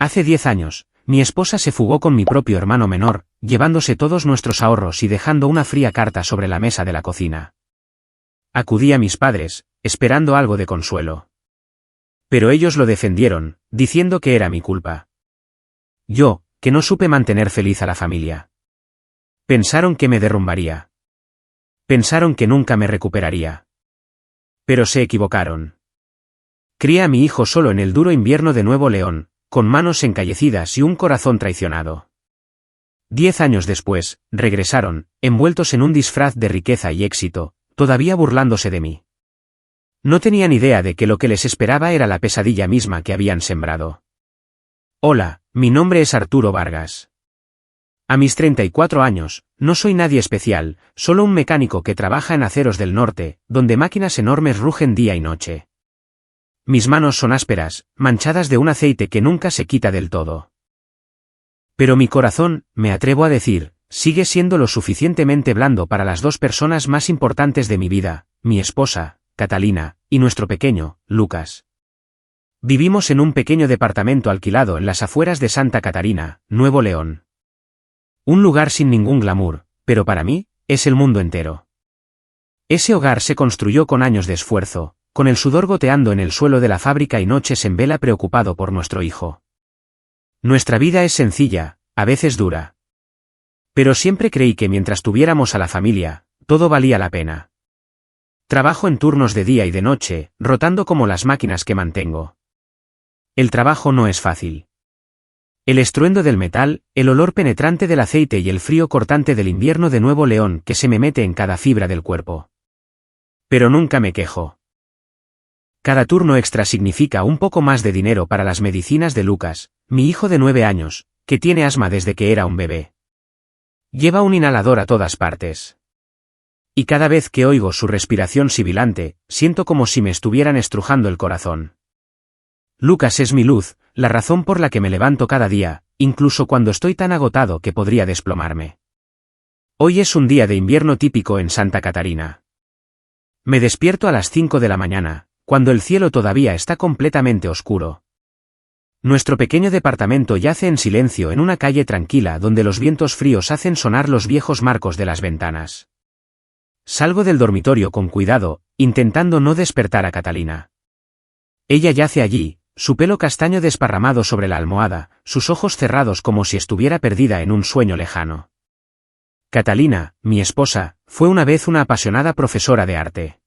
Hace 10 años, mi esposa se fugó con mi propio hermano menor, llevándose todos nuestros ahorros y dejando una fría carta sobre la mesa de la cocina. Acudí a mis padres, esperando algo de consuelo. Pero ellos lo defendieron, diciendo que era mi culpa. Yo, que no supe mantener feliz a la familia. Pensaron que me derrumbaría. Pensaron que nunca me recuperaría. Pero se equivocaron. Crié a mi hijo solo en el duro invierno de Nuevo León, con manos encallecidas y un corazón traicionado. 10 años después, regresaron, envueltos en un disfraz de riqueza y éxito, todavía burlándose de mí. No tenían idea de que lo que les esperaba era la pesadilla misma que habían sembrado. Hola, mi nombre es Arturo Vargas. A mis 34 años, no soy nadie especial, solo un mecánico que trabaja en Aceros del Norte, donde máquinas enormes rugen día y noche. Mis manos son ásperas, manchadas de un aceite que nunca se quita del todo. Pero mi corazón, me atrevo a decir, sigue siendo lo suficientemente blando para las dos personas más importantes de mi vida, mi esposa, Catalina, y nuestro pequeño, Lucas. Vivimos en un pequeño departamento alquilado en las afueras de Santa Catarina, Nuevo León. Un lugar sin ningún glamour, pero para mí, es el mundo entero. Ese hogar se construyó con años de esfuerzo, con el sudor goteando en el suelo de la fábrica y noches en vela preocupado por nuestro hijo. Nuestra vida es sencilla, a veces dura. Pero siempre creí que mientras tuviéramos a la familia, todo valía la pena. Trabajo en turnos de día y de noche, rotando como las máquinas que mantengo. El trabajo no es fácil. El estruendo del metal, el olor penetrante del aceite y el frío cortante del invierno de Nuevo León que se me mete en cada fibra del cuerpo. Pero nunca me quejo. Cada turno extra significa un poco más de dinero para las medicinas de Lucas, mi hijo de 9 años, que tiene asma desde que era un bebé. Lleva un inhalador a todas partes. Y cada vez que oigo su respiración sibilante, siento como si me estuvieran estrujando el corazón. Lucas es mi luz, la razón por la que me levanto cada día, incluso cuando estoy tan agotado que podría desplomarme. Hoy es un día de invierno típico en Santa Catarina. Me despierto a las 5 de la mañana, cuando el cielo todavía está completamente oscuro. Nuestro pequeño departamento yace en silencio en una calle tranquila donde los vientos fríos hacen sonar los viejos marcos de las ventanas. Salgo del dormitorio con cuidado, intentando no despertar a Catalina. Ella yace allí, su pelo castaño desparramado sobre la almohada, sus ojos cerrados como si estuviera perdida en un sueño lejano. Catalina, mi esposa, fue una vez una apasionada profesora de arte.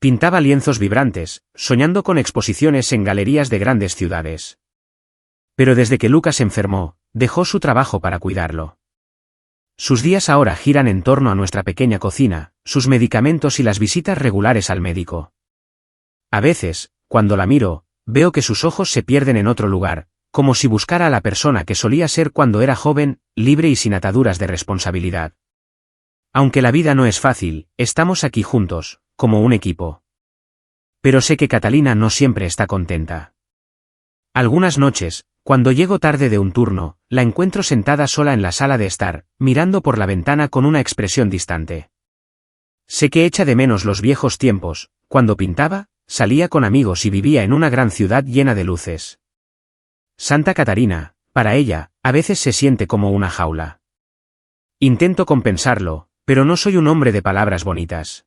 Pintaba lienzos vibrantes, soñando con exposiciones en galerías de grandes ciudades. Pero desde que Lucas enfermó, dejó su trabajo para cuidarlo. Sus días ahora giran en torno a nuestra pequeña cocina, sus medicamentos y las visitas regulares al médico. A veces, cuando la miro, veo que sus ojos se pierden en otro lugar, como si buscara a la persona que solía ser cuando era joven, libre y sin ataduras de responsabilidad. Aunque la vida no es fácil, estamos aquí juntos, como un equipo. Pero sé que Catalina no siempre está contenta. Algunas noches, cuando llego tarde de un turno, la encuentro sentada sola en la sala de estar, mirando por la ventana con una expresión distante. Sé que echa de menos los viejos tiempos, cuando pintaba, salía con amigos y vivía en una gran ciudad llena de luces. Santa Catarina, para ella, a veces se siente como una jaula. Intento compensarlo, pero no soy un hombre de palabras bonitas.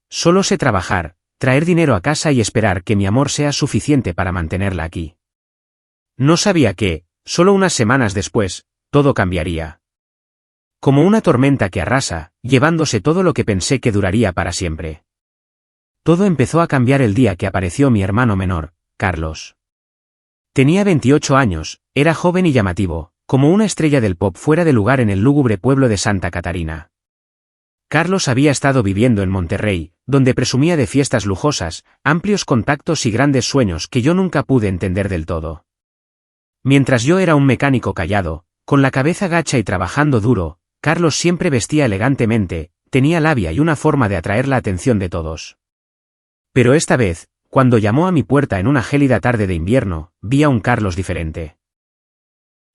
Solo sé trabajar, traer dinero a casa y esperar que mi amor sea suficiente para mantenerla aquí. No sabía que, solo unas semanas después, todo cambiaría. Como una tormenta que arrasa, llevándose todo lo que pensé que duraría para siempre. Todo empezó a cambiar el día que apareció mi hermano menor, Carlos. Tenía 28 años, era joven y llamativo, como una estrella del pop fuera de lugar en el lúgubre pueblo de Santa Catarina. Carlos había estado viviendo en Monterrey, donde presumía de fiestas lujosas, amplios contactos y grandes sueños que yo nunca pude entender del todo. Mientras yo era un mecánico callado, con la cabeza gacha y trabajando duro, Carlos siempre vestía elegantemente, tenía labia y una forma de atraer la atención de todos. Pero esta vez, cuando llamó a mi puerta en una gélida tarde de invierno, vi a un Carlos diferente.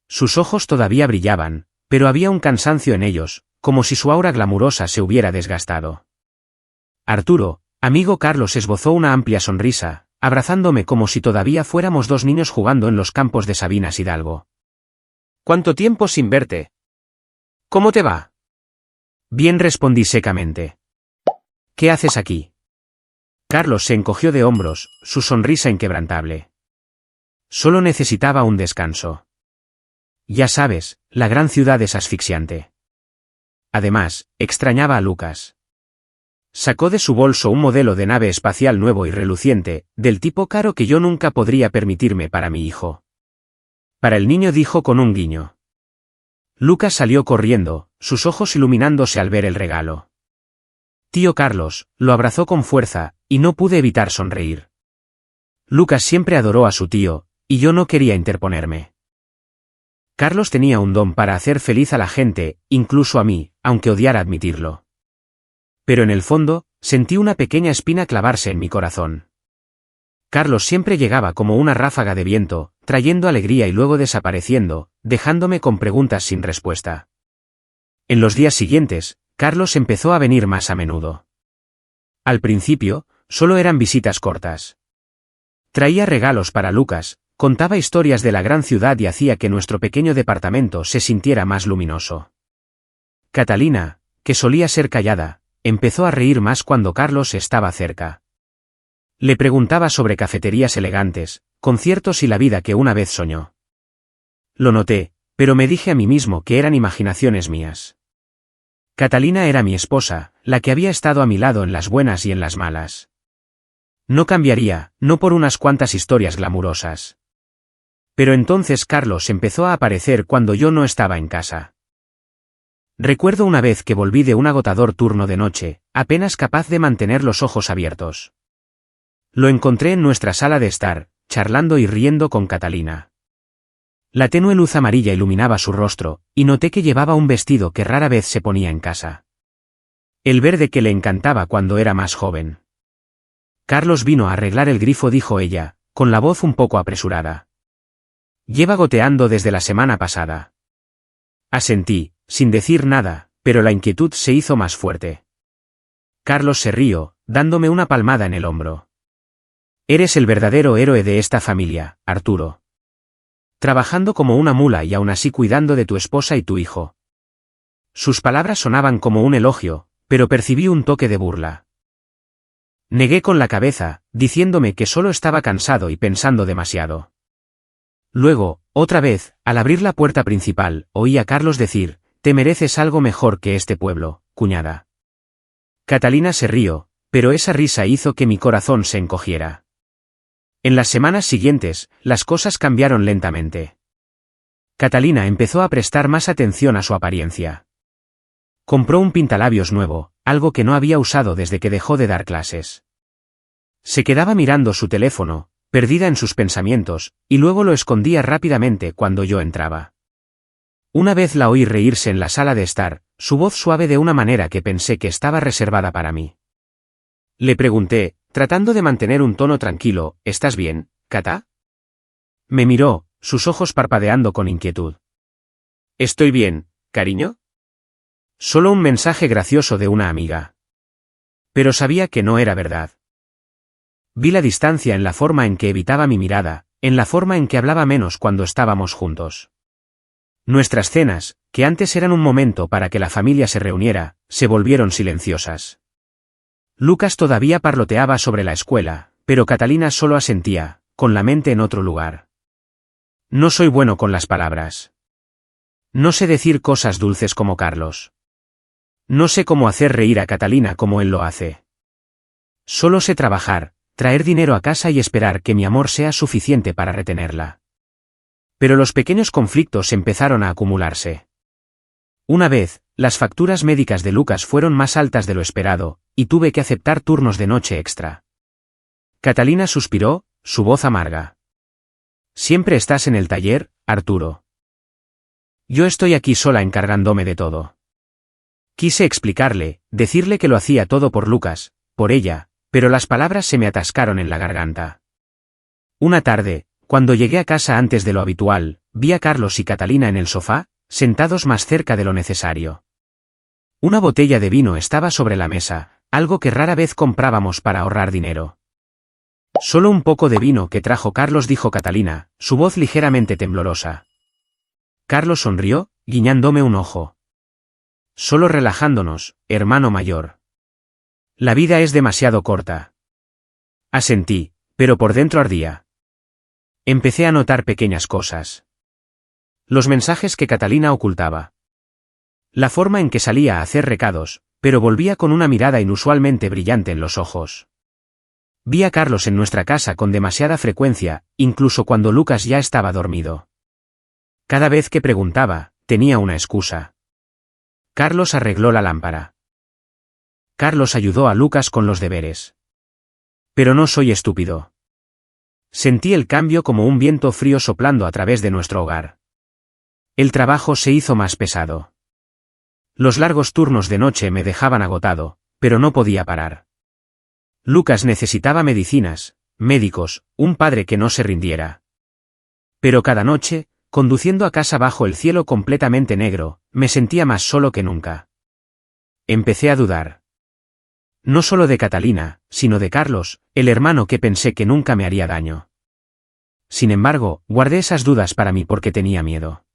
Sus ojos todavía brillaban, pero había un cansancio en ellos, como si su aura glamurosa se hubiera desgastado. Arturo, amigo Carlos esbozó una amplia sonrisa, abrazándome como si todavía fuéramos dos niños jugando en los campos de Sabinas Hidalgo. ¿Cuánto tiempo sin verte? ¿Cómo te va? Bien, respondí secamente. ¿Qué haces aquí? Carlos se encogió de hombros, su sonrisa inquebrantable. Solo necesitaba un descanso. Ya sabes, la gran ciudad es asfixiante. Además, extrañaba a Lucas. Sacó de su bolso un modelo de nave espacial nuevo y reluciente, del tipo caro que yo nunca podría permitirme para mi hijo. Para el niño, dijo con un guiño. Lucas salió corriendo, sus ojos iluminándose al ver el regalo. Tío Carlos, lo abrazó con fuerza, y no pude evitar sonreír. Lucas siempre adoró a su tío, y yo no quería interponerme. Carlos tenía un don para hacer feliz a la gente, incluso a mí, aunque odiara admitirlo. Pero en el fondo, sentí una pequeña espina clavarse en mi corazón. Carlos siempre llegaba como una ráfaga de viento, trayendo alegría y luego desapareciendo, dejándome con preguntas sin respuesta. En los días siguientes, Carlos empezó a venir más a menudo. Al principio, solo eran visitas cortas. Traía regalos para Lucas, contaba historias de la gran ciudad y hacía que nuestro pequeño departamento se sintiera más luminoso. Catalina, que solía ser callada, empezó a reír más cuando Carlos estaba cerca. Le preguntaba sobre cafeterías elegantes, conciertos y la vida que una vez soñó. Lo noté, pero me dije a mí mismo que eran imaginaciones mías. Catalina era mi esposa, la que había estado a mi lado en las buenas y en las malas. No cambiaría, no por unas cuantas historias glamurosas. Pero entonces Carlos empezó a aparecer cuando yo no estaba en casa. Recuerdo una vez que volví de un agotador turno de noche, apenas capaz de mantener los ojos abiertos. Lo encontré en nuestra sala de estar, charlando y riendo con Catalina. La tenue luz amarilla iluminaba su rostro, y noté que llevaba un vestido que rara vez se ponía en casa. El verde que le encantaba cuando era más joven. Carlos vino a arreglar el grifo, dijo ella, con la voz un poco apresurada. Lleva goteando desde la semana pasada. Asentí, sin decir nada, pero la inquietud se hizo más fuerte. Carlos se rió, dándome una palmada en el hombro. Eres el verdadero héroe de esta familia, Arturo. Trabajando como una mula y aún así cuidando de tu esposa y tu hijo. Sus palabras sonaban como un elogio, pero percibí un toque de burla. Negué con la cabeza, diciéndome que solo estaba cansado y pensando demasiado. Luego, otra vez, al abrir la puerta principal, oí a Carlos decir, «Te mereces algo mejor que este pueblo, cuñada». Catalina se rió, pero esa risa hizo que mi corazón se encogiera. En las semanas siguientes, las cosas cambiaron lentamente. Catalina empezó a prestar más atención a su apariencia. Compró un pintalabios nuevo, algo que no había usado desde que dejó de dar clases. Se quedaba mirando su teléfono, perdida en sus pensamientos, y luego lo escondía rápidamente cuando yo entraba. Una vez la oí reírse en la sala de estar, su voz suave de una manera que pensé que estaba reservada para mí. Le pregunté, tratando de mantener un tono tranquilo, ¿estás bien, Cata? Me miró, sus ojos parpadeando con inquietud. ¿Estoy bien, cariño? Solo un mensaje gracioso de una amiga. Pero sabía que no era verdad. Vi la distancia en la forma en que evitaba mi mirada, en la forma en que hablaba menos cuando estábamos juntos. Nuestras cenas, que antes eran un momento para que la familia se reuniera, se volvieron silenciosas. Lucas todavía parloteaba sobre la escuela, pero Catalina solo asentía, con la mente en otro lugar. No soy bueno con las palabras. No sé decir cosas dulces como Carlos. No sé cómo hacer reír a Catalina como él lo hace. Solo sé trabajar, traer dinero a casa y esperar que mi amor sea suficiente para retenerla. Pero los pequeños conflictos empezaron a acumularse. Una vez, las facturas médicas de Lucas fueron más altas de lo esperado, y tuve que aceptar turnos de noche extra. Catalina suspiró, su voz amarga. Siempre estás en el taller, Arturo. Yo estoy aquí sola encargándome de todo. Quise explicarle, decirle que lo hacía todo por Lucas, por ella, pero las palabras se me atascaron en la garganta. Una tarde, cuando llegué a casa antes de lo habitual, vi a Carlos y Catalina en el sofá, sentados más cerca de lo necesario. Una botella de vino estaba sobre la mesa, algo que rara vez comprábamos para ahorrar dinero. Solo un poco de vino que trajo Carlos, dijo Catalina, su voz ligeramente temblorosa. Carlos sonrió, guiñándome un ojo. Solo relajándonos, hermano mayor. La vida es demasiado corta. Asentí, pero por dentro ardía. Empecé a notar pequeñas cosas. Los mensajes que Catalina ocultaba. La forma en que salía a hacer recados, pero volvía con una mirada inusualmente brillante en los ojos. Vi a Carlos en nuestra casa con demasiada frecuencia, incluso cuando Lucas ya estaba dormido. Cada vez que preguntaba, tenía una excusa. Carlos arregló la lámpara. Carlos ayudó a Lucas con los deberes. Pero no soy estúpido. Sentí el cambio como un viento frío soplando a través de nuestro hogar. El trabajo se hizo más pesado. Los largos turnos de noche me dejaban agotado, pero no podía parar. Lucas necesitaba medicinas, médicos, un padre que no se rindiera. Pero cada noche, conduciendo a casa bajo el cielo completamente negro, me sentía más solo que nunca. Empecé a dudar. No solo de Catalina, sino de Carlos, el hermano que pensé que nunca me haría daño. Sin embargo, guardé esas dudas para mí porque tenía miedo.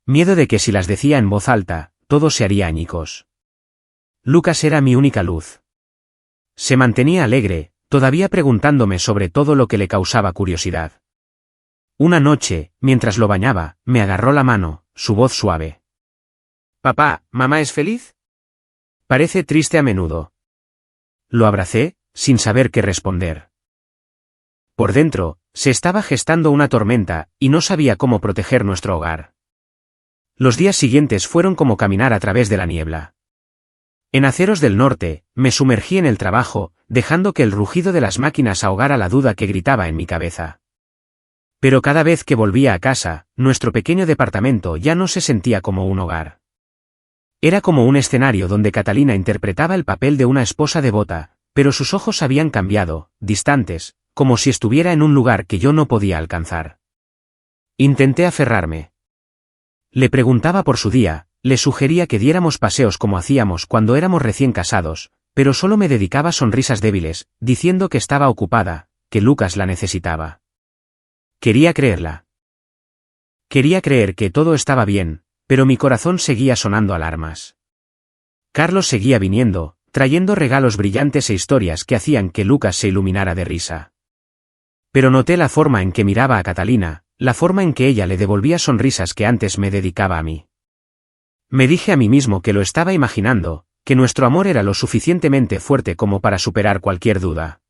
Miedo de que si las decía en voz alta, todo se haría añicos. Lucas era mi única luz. Se mantenía alegre, todavía preguntándome sobre todo lo que le causaba curiosidad. Una noche, mientras lo bañaba, me agarró la mano, su voz suave. «Papá, ¿mamá es feliz?» «Parece triste a menudo». Lo abracé, sin saber qué responder. Por dentro, se estaba gestando una tormenta, y no sabía cómo proteger nuestro hogar. Los días siguientes fueron como caminar a través de la niebla. En Aceros del Norte, me sumergí en el trabajo, dejando que el rugido de las máquinas ahogara la duda que gritaba en mi cabeza. Pero cada vez que volvía a casa, nuestro pequeño departamento ya no se sentía como un hogar. Era como un escenario donde Catalina interpretaba el papel de una esposa devota, pero sus ojos habían cambiado, distantes, como si estuviera en un lugar que yo no podía alcanzar. Intenté aferrarme. Le preguntaba por su día, le sugería que diéramos paseos como hacíamos cuando éramos recién casados, pero solo me dedicaba sonrisas débiles, diciendo que estaba ocupada, que Lucas la necesitaba. Quería creerla. Quería creer que todo estaba bien, pero mi corazón seguía sonando alarmas. Carlos seguía viniendo, trayendo regalos brillantes e historias que hacían que Lucas se iluminara de risa. Pero noté la forma en que miraba a Catalina, la forma en que ella le devolvía sonrisas que antes me dedicaba a mí. Me dije a mí mismo que lo estaba imaginando, que nuestro amor era lo suficientemente fuerte como para superar cualquier duda.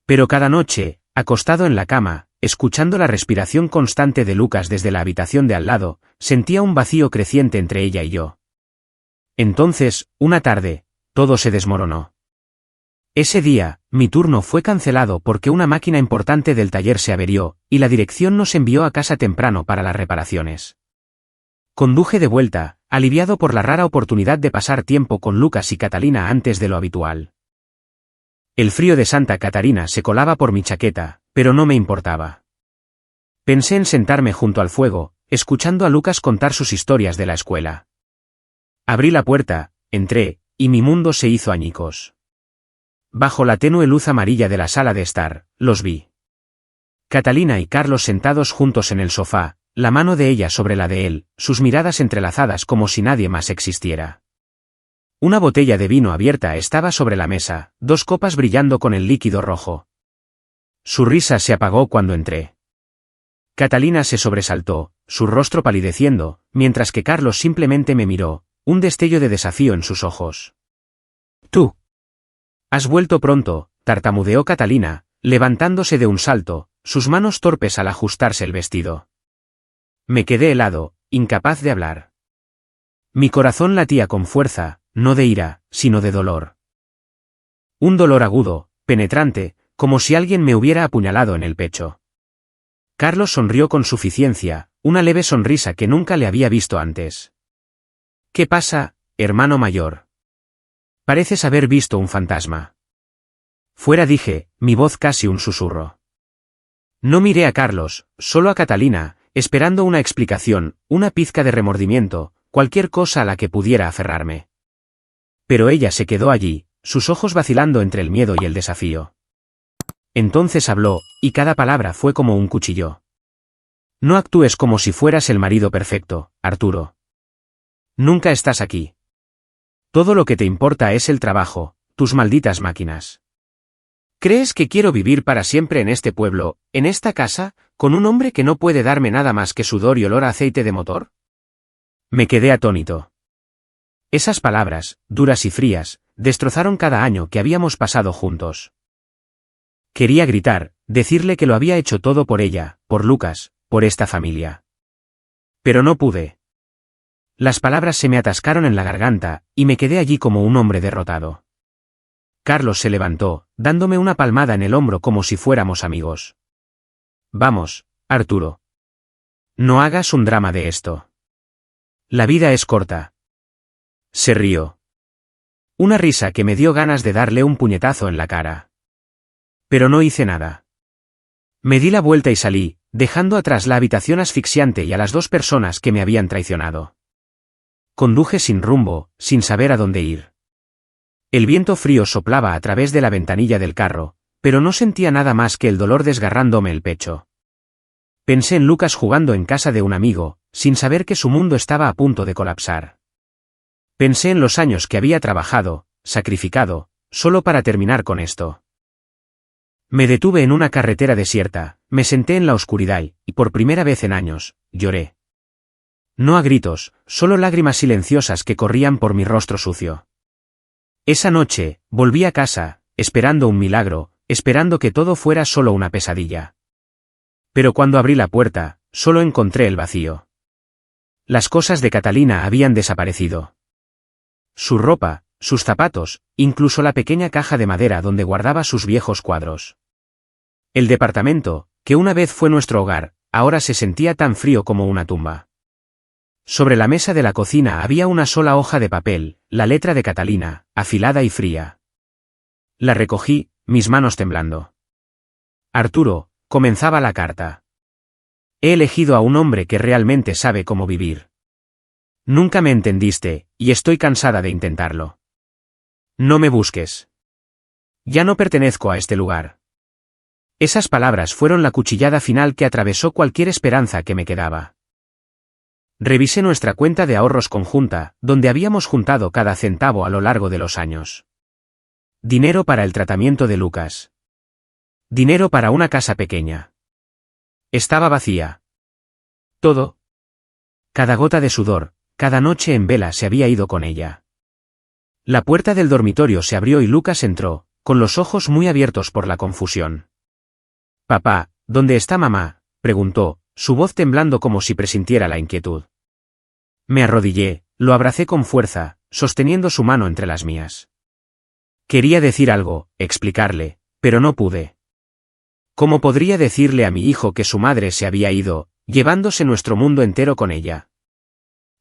Pero cada noche, acostado en la cama, escuchando la respiración constante de Lucas desde la habitación de al lado, sentía un vacío creciente entre ella y yo. Entonces, una tarde, todo se desmoronó. Ese día, mi turno fue cancelado porque una máquina importante del taller se averió, y la dirección nos envió a casa temprano para las reparaciones. Conduje de vuelta, aliviado por la rara oportunidad de pasar tiempo con Lucas y Catalina antes de lo habitual. El frío de Santa Catarina se colaba por mi chaqueta, pero no me importaba. Pensé en sentarme junto al fuego, escuchando a Lucas contar sus historias de la escuela. Abrí la puerta, entré, y mi mundo se hizo añicos. Bajo la tenue luz amarilla de la sala de estar, los vi. Catalina y Carlos sentados juntos en el sofá, la mano de ella sobre la de él, sus miradas entrelazadas como si nadie más existiera. Una botella de vino abierta estaba sobre la mesa, 2 copas brillando con el líquido rojo. Su risa se apagó cuando entré. Catalina se sobresaltó, su rostro palideciendo, mientras que Carlos simplemente me miró, un destello de desafío en sus ojos. «Tú. Has vuelto pronto», tartamudeó Catalina, levantándose de un salto, sus manos torpes al ajustarse el vestido. Me quedé helado, incapaz de hablar. Mi corazón latía con fuerza, no de ira, sino de dolor. Un dolor agudo, penetrante, como si alguien me hubiera apuñalado en el pecho. Carlos sonrió con suficiencia, una leve sonrisa que nunca le había visto antes. «¿Qué pasa, hermano mayor? Pareces haber visto un fantasma». Fuera, dije, mi voz casi un susurro. No miré a Carlos, solo a Catalina, esperando una explicación, una pizca de remordimiento, cualquier cosa a la que pudiera aferrarme. Pero ella se quedó allí, sus ojos vacilando entre el miedo y el desafío. Entonces habló, y cada palabra fue como un cuchillo. No actúes como si fueras el marido perfecto, Arturo. Nunca estás aquí. Todo lo que te importa es el trabajo, tus malditas máquinas. ¿Crees que quiero vivir para siempre en este pueblo, en esta casa, con un hombre que no puede darme nada más que sudor y olor a aceite de motor? Me quedé atónito. Esas palabras, duras y frías, destrozaron cada año que habíamos pasado juntos. Quería gritar, decirle que lo había hecho todo por ella, por Lucas, por esta familia. Pero no pude. Las palabras se me atascaron en la garganta, y me quedé allí como un hombre derrotado. Carlos se levantó, dándome una palmada en el hombro como si fuéramos amigos. Vamos, Arturo. No hagas un drama de esto. La vida es corta. Se rió. Una risa que me dio ganas de darle un puñetazo en la cara. Pero no hice nada. Me di la vuelta y salí, dejando atrás la habitación asfixiante y a las 2 personas que me habían traicionado. Conduje sin rumbo, sin saber a dónde ir. El viento frío soplaba a través de la ventanilla del carro, pero no sentía nada más que el dolor desgarrándome el pecho. Pensé en Lucas jugando en casa de un amigo, sin saber que su mundo estaba a punto de colapsar. Pensé en los años que había trabajado, sacrificado, solo para terminar con esto. Me detuve en una carretera desierta, me senté en la oscuridad y, por primera vez en años, lloré. No a gritos, solo lágrimas silenciosas que corrían por mi rostro sucio. Esa noche, volví a casa, esperando un milagro, esperando que todo fuera solo una pesadilla. Pero cuando abrí la puerta, solo encontré el vacío. Las cosas de Catalina habían desaparecido. Su ropa, sus zapatos, incluso la pequeña caja de madera donde guardaba sus viejos cuadros. El departamento, que una vez fue nuestro hogar, ahora se sentía tan frío como una tumba. Sobre la mesa de la cocina había una sola hoja de papel, la letra de Catalina, afilada y fría. La recogí, mis manos temblando. Arturo, comenzaba la carta. He elegido a un hombre que realmente sabe cómo vivir. Nunca me entendiste, y estoy cansada de intentarlo. No me busques. Ya no pertenezco a este lugar. Esas palabras fueron la cuchillada final que atravesó cualquier esperanza que me quedaba. Revisé nuestra cuenta de ahorros conjunta, donde habíamos juntado cada centavo a lo largo de los años. Dinero para el tratamiento de Lucas. Dinero para una casa pequeña. Estaba vacía. Todo. Cada gota de sudor, cada noche en vela se había ido con ella. La puerta del dormitorio se abrió y Lucas entró, con los ojos muy abiertos por la confusión. «Papá, ¿dónde está mamá?», preguntó, su voz temblando como si presintiera la inquietud. Me arrodillé, lo abracé con fuerza, sosteniendo su mano entre las mías. Quería decir algo, explicarle, pero no pude. ¿Cómo podría decirle a mi hijo que su madre se había ido, llevándose nuestro mundo entero con ella?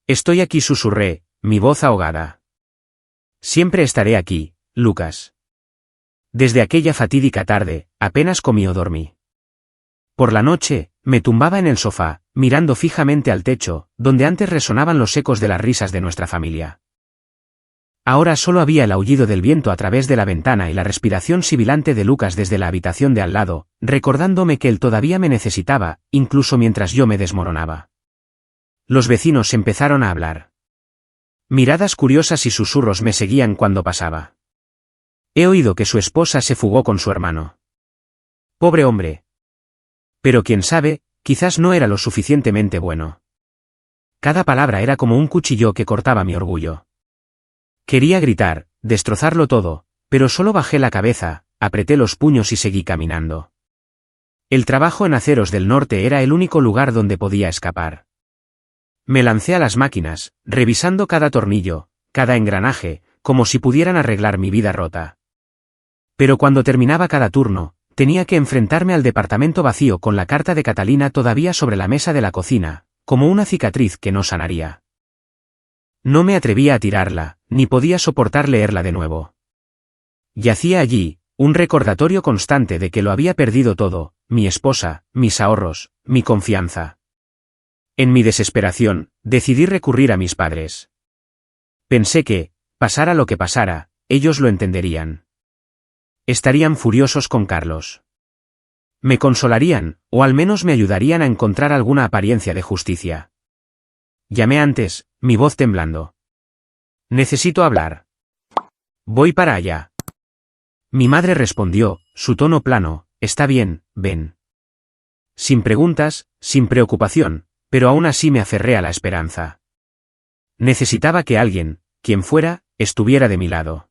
Estoy aquí, susurré, mi voz ahogada. Siempre estaré aquí, Lucas. Desde aquella fatídica tarde, apenas comí o dormí. Por la noche, me tumbaba en el sofá, mirando fijamente al techo, donde antes resonaban los ecos de las risas de nuestra familia. Ahora solo había el aullido del viento a través de la ventana y la respiración sibilante de Lucas desde la habitación de al lado, recordándome que él todavía me necesitaba, incluso mientras yo me desmoronaba. Los vecinos empezaron a hablar. Miradas curiosas y susurros me seguían cuando pasaba. He oído que su esposa se fugó con su hermano. Pobre hombre. Pero quién sabe, quizás no era lo suficientemente bueno. Cada palabra era como un cuchillo que cortaba mi orgullo. Quería gritar, destrozarlo todo, pero solo bajé la cabeza, apreté los puños y seguí caminando. El trabajo en Aceros del Norte era el único lugar donde podía escapar. Me lancé a las máquinas, revisando cada tornillo, cada engranaje, como si pudieran arreglar mi vida rota. Pero cuando terminaba cada turno, tenía que enfrentarme al departamento vacío con la carta de Catalina todavía sobre la mesa de la cocina, como una cicatriz que no sanaría. No me atrevía a tirarla, ni podía soportar leerla de nuevo. Yacía allí, un recordatorio constante de que lo había perdido todo, mi esposa, mis ahorros, mi confianza. En mi desesperación, decidí recurrir a mis padres. Pensé que, pasara lo que pasara, ellos lo entenderían. Estarían furiosos con Carlos. Me consolarían, o al menos me ayudarían a encontrar alguna apariencia de justicia. Llamé antes, mi voz temblando. Necesito hablar. Voy para allá. Mi madre respondió, su tono plano, está bien, ven. Sin preguntas, sin preocupación, pero aún así me aferré a la esperanza. Necesitaba que alguien, quien fuera, estuviera de mi lado.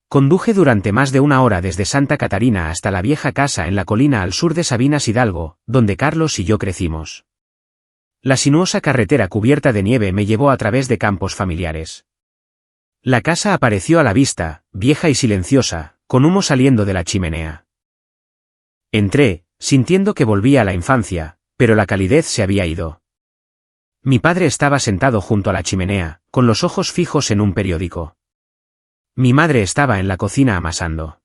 Conduje durante más de una hora desde Santa Catarina hasta la vieja casa en la colina al sur de Sabinas Hidalgo, donde Carlos y yo crecimos. La sinuosa carretera cubierta de nieve me llevó a través de campos familiares. La casa apareció a la vista, vieja y silenciosa, con humo saliendo de la chimenea. Entré, sintiendo que volvía a la infancia, pero la calidez se había ido. Mi padre estaba sentado junto a la chimenea, con los ojos fijos en un periódico. Mi madre estaba en la cocina amasando.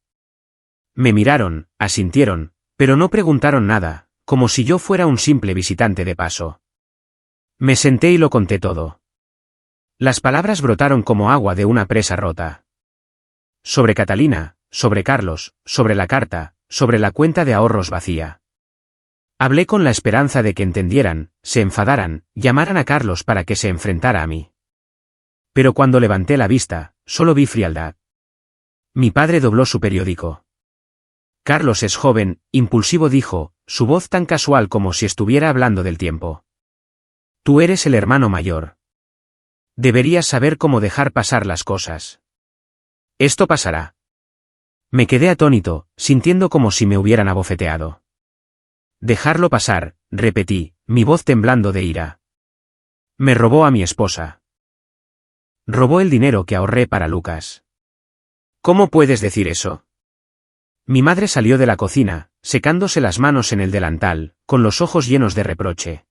Me miraron, asintieron, pero no preguntaron nada, como si yo fuera un simple visitante de paso. Me senté y lo conté todo. Las palabras brotaron como agua de una presa rota. Sobre Catalina, sobre Carlos, sobre la carta, sobre la cuenta de ahorros vacía. Hablé con la esperanza de que entendieran, se enfadaran, llamaran a Carlos para que se enfrentara a mí. Pero cuando levanté la vista, solo vi frialdad. Mi padre dobló su periódico. Carlos es joven, impulsivo dijo, su voz tan casual como si estuviera hablando del tiempo. Tú eres el hermano mayor. Deberías saber cómo dejar pasar las cosas. Esto pasará. Me quedé atónito, sintiendo como si me hubieran abofeteado. Dejarlo pasar, repetí, mi voz temblando de ira. Me robó a mi esposa. Robó el dinero que ahorré para Lucas. ¿Cómo puedes decir eso? Mi madre salió de la cocina, secándose las manos en el delantal, con los ojos llenos de reproche.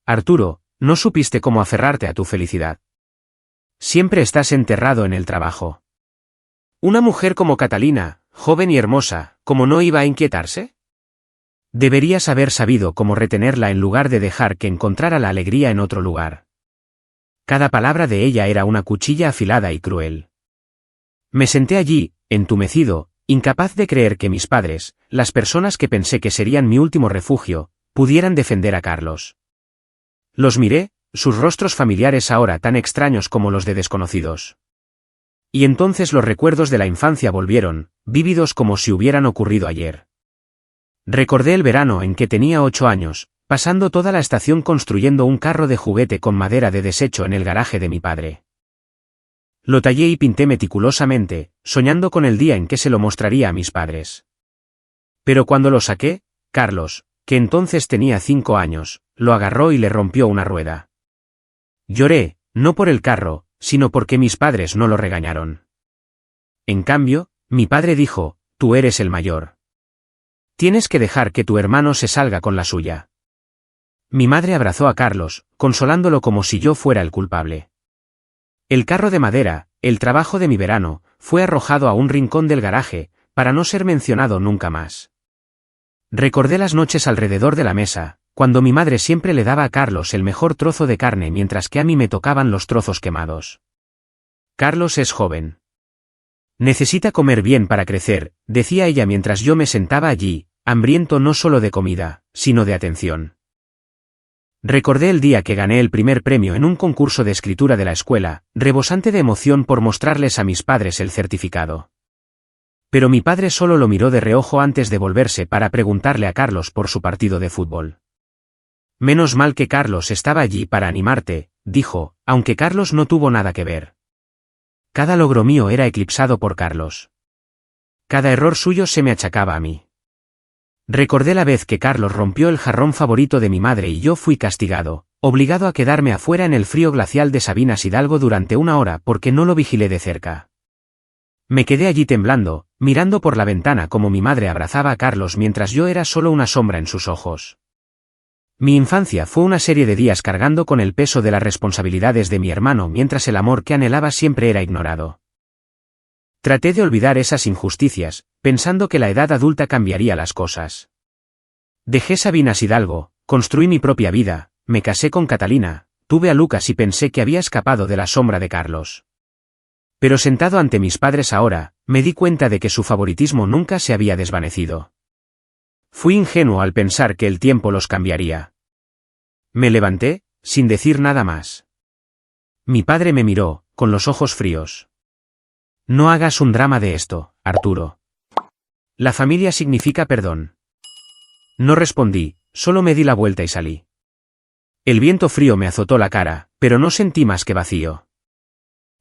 Arturo, no supiste cómo aferrarte a tu felicidad. Siempre estás enterrado en el trabajo. Una mujer como Catalina, joven y hermosa, ¿cómo no iba a inquietarse? Deberías haber sabido cómo retenerla en lugar de dejar que encontrara la alegría en otro lugar. Cada palabra de ella era una cuchilla afilada y cruel. Me senté allí, entumecido, incapaz de creer que mis padres, las personas que pensé que serían mi último refugio, pudieran defender a Carlos. Los miré, sus rostros familiares ahora tan extraños como los de desconocidos. Y entonces los recuerdos de la infancia volvieron, vívidos como si hubieran ocurrido ayer. Recordé el verano en que tenía 8 años, pasando toda la estación construyendo un carro de juguete con madera de desecho en el garaje de mi padre. Lo tallé y pinté meticulosamente, soñando con el día en que se lo mostraría a mis padres. Pero cuando lo saqué, Carlos, que entonces tenía 5 años, lo agarró y le rompió una rueda. Lloré, no por el carro, sino porque mis padres no lo regañaron. En cambio, mi padre dijo, tú eres el mayor. Tienes que dejar que tu hermano se salga con la suya. Mi madre abrazó a Carlos, consolándolo como si yo fuera el culpable. El carro de madera, el trabajo de mi verano, fue arrojado a un rincón del garaje, para no ser mencionado nunca más. Recordé las noches alrededor de la mesa, cuando mi madre siempre le daba a Carlos el mejor trozo de carne mientras que a mí me tocaban los trozos quemados. Carlos es joven. Necesita comer bien para crecer, decía ella mientras yo me sentaba allí, hambriento no solo de comida, sino de atención. Recordé el día que gané el primer premio en un concurso de escritura de la escuela, rebosante de emoción por mostrarles a mis padres el certificado. Pero mi padre solo lo miró de reojo antes de volverse para preguntarle a Carlos por su partido de fútbol. Menos mal que Carlos estaba allí para animarte, dijo, aunque Carlos no tuvo nada que ver. Cada logro mío era eclipsado por Carlos. Cada error suyo se me achacaba a mí. Recordé la vez que Carlos rompió el jarrón favorito de mi madre y yo fui castigado, obligado a quedarme afuera en el frío glacial de Sabinas Hidalgo durante 1 hora porque no lo vigilé de cerca. Me quedé allí temblando, mirando por la ventana como mi madre abrazaba a Carlos mientras yo era solo una sombra en sus ojos. Mi infancia fue una serie de días cargando con el peso de las responsabilidades de mi hermano mientras el amor que anhelaba siempre era ignorado. Traté de olvidar esas injusticias, pensando que la edad adulta cambiaría las cosas. Dejé Sabinas Hidalgo, construí mi propia vida, me casé con Catalina, tuve a Lucas y pensé que había escapado de la sombra de Carlos. Pero sentado ante mis padres ahora, me di cuenta de que su favoritismo nunca se había desvanecido. Fui ingenuo al pensar que el tiempo los cambiaría. Me levanté, sin decir nada más. Mi padre me miró, con los ojos fríos. No hagas un drama de esto, Arturo. La familia significa perdón. No respondí, solo me di la vuelta y salí. El viento frío me azotó la cara, pero no sentí más que vacío.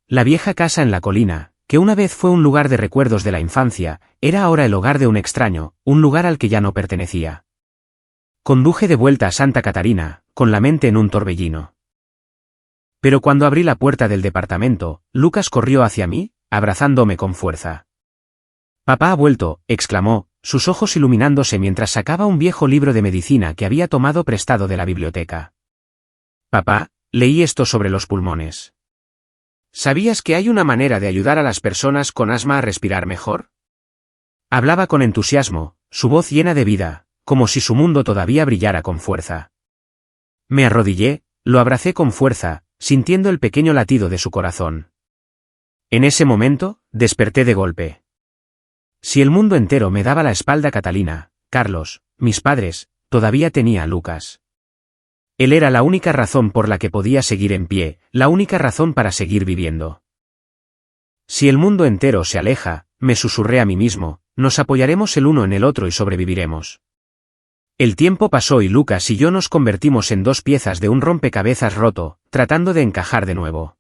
La vieja casa en la colina, que una vez fue un lugar de recuerdos de la infancia, era ahora el hogar de un extraño, un lugar al que ya no pertenecía. Conduje de vuelta a Santa Catarina, con la mente en un torbellino. Pero cuando abrí la puerta del departamento, Lucas corrió hacia mí, abrazándome con fuerza. «Papá ha vuelto», exclamó, sus ojos iluminándose mientras sacaba un viejo libro de medicina que había tomado prestado de la biblioteca. «Papá, leí esto sobre los pulmones. ¿Sabías que hay una manera de ayudar a las personas con asma a respirar mejor?». Hablaba con entusiasmo, su voz llena de vida, como si su mundo todavía brillara con fuerza. Me arrodillé, lo abracé con fuerza, sintiendo el pequeño latido de su corazón. En ese momento, desperté de golpe. Si el mundo entero me daba la espalda, Catalina, Carlos, mis padres, todavía tenía a Lucas. Él era la única razón por la que podía seguir en pie, la única razón para seguir viviendo. Si el mundo entero se aleja, me susurré a mí mismo, nos apoyaremos el uno en el otro y sobreviviremos. El tiempo pasó y Lucas y yo nos convertimos en dos piezas de un rompecabezas roto, tratando de encajar de nuevo.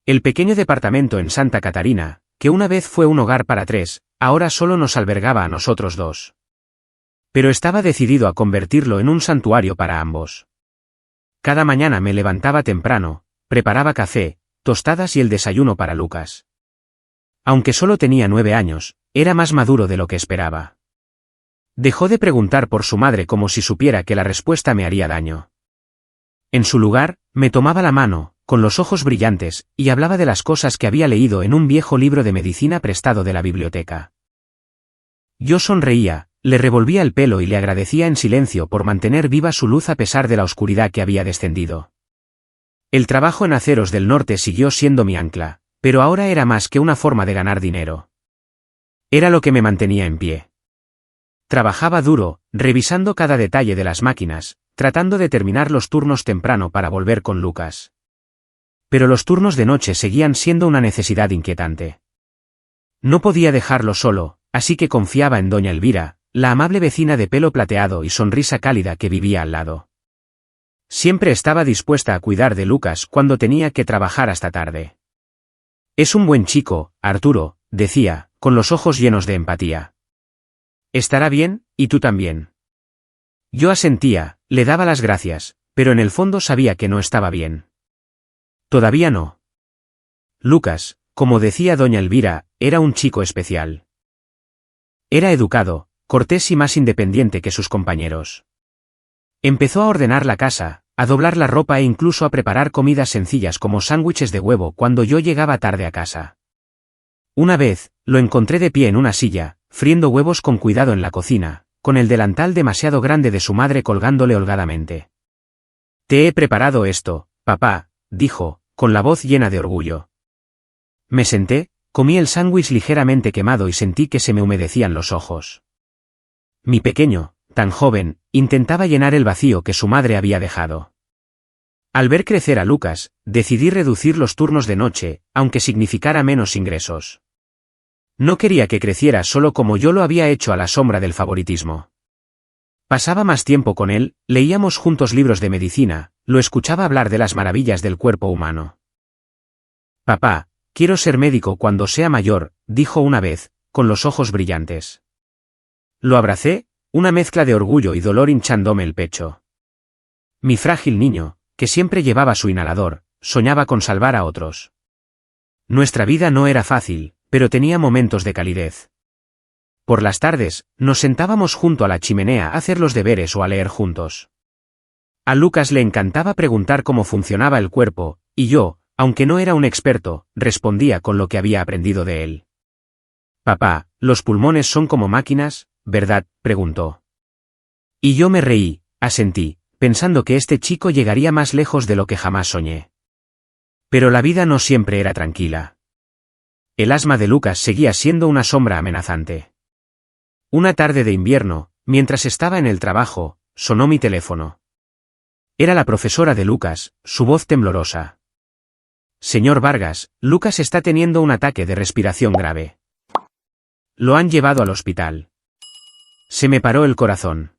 El pequeño departamento en Santa Catarina, que una vez fue un hogar para tres, ahora solo nos albergaba a nosotros dos. Pero estaba decidido a convertirlo en un santuario para ambos. Cada mañana me levantaba temprano, preparaba café, tostadas y el desayuno para Lucas. Aunque solo tenía 9 años, era más maduro de lo que esperaba. Dejó de preguntar por su madre como si supiera que la respuesta me haría daño. En su lugar, me tomaba la mano, con los ojos brillantes, y hablaba de las cosas que había leído en un viejo libro de medicina prestado de la biblioteca. Yo sonreía, le revolvía el pelo y le agradecía en silencio por mantener viva su luz a pesar de la oscuridad que había descendido. El trabajo en Aceros del Norte siguió siendo mi ancla, pero ahora era más que una forma de ganar dinero. Era lo que me mantenía en pie. Trabajaba duro, revisando cada detalle de las máquinas, tratando de terminar los turnos temprano para volver con Lucas. Pero los turnos de noche seguían siendo una necesidad inquietante. No podía dejarlo solo, así que confiaba en doña Elvira, la amable vecina de pelo plateado y sonrisa cálida que vivía al lado. Siempre estaba dispuesta a cuidar de Lucas cuando tenía que trabajar hasta tarde. «Es un buen chico, Arturo», decía, con los ojos llenos de empatía. «Estará bien, y tú también». Yo asentía, le daba las gracias, pero en el fondo sabía que no estaba bien. Todavía no. Lucas, como decía doña Elvira, era un chico especial. Era educado, cortés y más independiente que sus compañeros. Empezó a ordenar la casa, a doblar la ropa e incluso a preparar comidas sencillas como sándwiches de huevo cuando yo llegaba tarde a casa. Una vez, lo encontré de pie en una silla, friendo huevos con cuidado en la cocina, con el delantal demasiado grande de su madre colgándole holgadamente. «Te he preparado esto, papá», dijo, con la voz llena de orgullo. Me senté, comí el sándwich ligeramente quemado y sentí que se me humedecían los ojos. Mi pequeño, tan joven, intentaba llenar el vacío que su madre había dejado. Al ver crecer a Lucas, decidí reducir los turnos de noche, aunque significara menos ingresos. No quería que creciera solo como yo lo había hecho a la sombra del favoritismo. Pasaba más tiempo con él, leíamos juntos libros de medicina, lo escuchaba hablar de las maravillas del cuerpo humano. «Papá, quiero ser médico cuando sea mayor», dijo una vez, con los ojos brillantes. Lo abracé, una mezcla de orgullo y dolor hinchándome el pecho. Mi frágil niño, que siempre llevaba su inhalador, soñaba con salvar a otros. Nuestra vida no era fácil, pero tenía momentos de calidez. Por las tardes, nos sentábamos junto a la chimenea a hacer los deberes o a leer juntos. A Lucas le encantaba preguntar cómo funcionaba el cuerpo, y yo, aunque no era un experto, respondía con lo que había aprendido de él. «Papá, los pulmones son como máquinas, ¿verdad?», preguntó. Y yo me reí, asentí, pensando que este chico llegaría más lejos de lo que jamás soñé. Pero la vida no siempre era tranquila. El asma de Lucas seguía siendo una sombra amenazante. Una tarde de invierno, Mientras estaba en el trabajo, sonó mi teléfono. Era la profesora de Lucas, su voz temblorosa. Señor Vargas, Lucas está teniendo un ataque de respiración grave. Lo han llevado al hospital. Se me paró el corazón.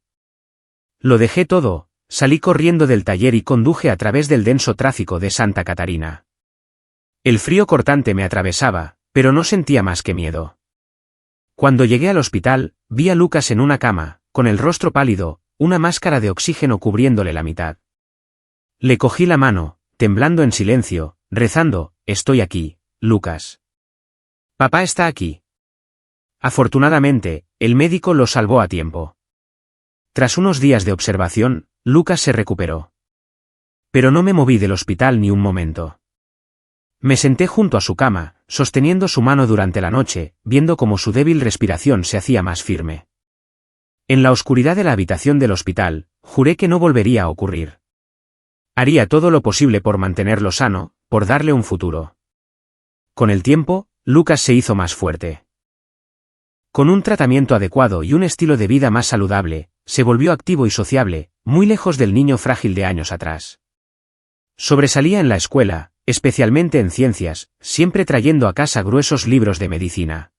Lo dejé todo, salí corriendo del taller y conduje a través del denso tráfico de Santa Catarina. El frío cortante me atravesaba, pero no sentía más que miedo. Cuando llegué al hospital, vi a Lucas en una cama, con el rostro pálido, una máscara de oxígeno cubriéndole la mitad. Le cogí la mano, temblando en silencio, rezando, estoy aquí, Lucas. Papá está aquí. Afortunadamente, el médico lo salvó a tiempo. Tras unos días de observación, Lucas se recuperó. Pero no me moví del hospital ni un momento. Me senté junto a su cama, sosteniendo su mano durante la noche, viendo cómo su débil respiración se hacía más firme. En la oscuridad de la habitación del hospital, juré que no volvería a ocurrir. Haría todo lo posible por mantenerlo sano, por darle un futuro. Con el tiempo, Lucas se hizo más fuerte. Con un tratamiento adecuado y un estilo de vida más saludable, se volvió activo y sociable, muy lejos del niño frágil de años atrás. Sobresalía en la escuela, especialmente en ciencias, siempre trayendo a casa gruesos libros de medicina.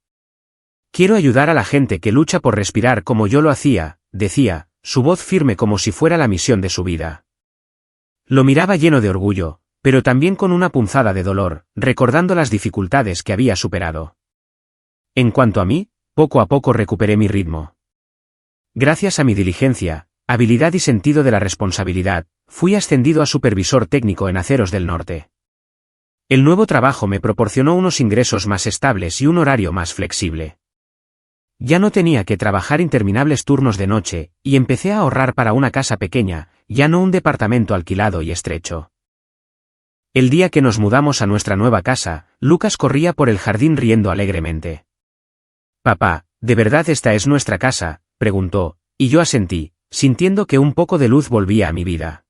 Quiero ayudar a la gente que lucha por respirar como yo lo hacía, decía, su voz firme como si fuera la misión de su vida. Lo miraba lleno de orgullo, pero también con una punzada de dolor, recordando las dificultades que había superado. En cuanto a mí, poco a poco recuperé mi ritmo. Gracias a mi diligencia, habilidad y sentido de la responsabilidad, fui ascendido a supervisor técnico en Aceros del Norte. El nuevo trabajo me proporcionó unos ingresos más estables y un horario más flexible. Ya no tenía que trabajar interminables turnos de noche, y empecé a ahorrar para una casa pequeña, ya no un departamento alquilado y estrecho. El día que nos mudamos a nuestra nueva casa, Lucas corría por el jardín riendo alegremente. «Papá, ¿de verdad esta es nuestra casa?», preguntó, y yo asentí, sintiendo que un poco de luz volvía a mi vida.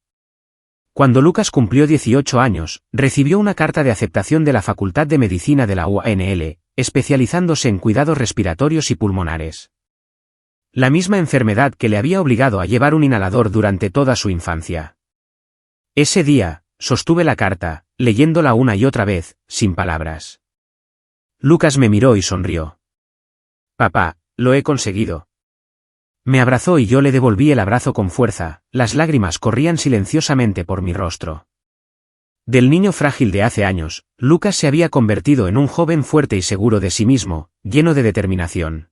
Cuando Lucas cumplió 18 años, recibió una carta de aceptación de la Facultad de Medicina de la UANL, especializándose en cuidados respiratorios y pulmonares. La misma enfermedad que le había obligado a llevar un inhalador durante toda su infancia. Ese día, sostuve la carta, leyéndola una y otra vez, sin palabras. Lucas me miró y sonrió. «Papá, lo he conseguido». Me abrazó y yo le devolví el abrazo con fuerza, las lágrimas corrían silenciosamente por mi rostro. Del niño frágil de hace años, Lucas se había convertido en un joven fuerte y seguro de sí mismo, lleno de determinación.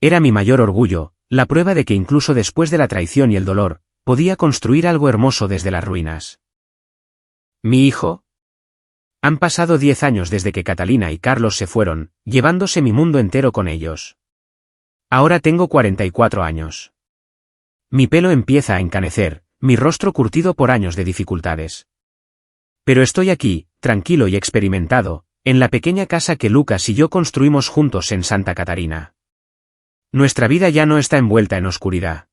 Era mi mayor orgullo, la prueba de que incluso después de la traición y el dolor, podía construir algo hermoso desde las ruinas. ¿Mi hijo? Han pasado 10 años desde que Catalina y Carlos se fueron, llevándose mi mundo entero con ellos. Ahora tengo 44 años. Mi pelo empieza a encanecer, mi rostro curtido por años de dificultades. Pero estoy aquí, tranquilo y experimentado, en la pequeña casa que Lucas y yo construimos juntos en Santa Catarina. Nuestra vida ya no está envuelta en oscuridad.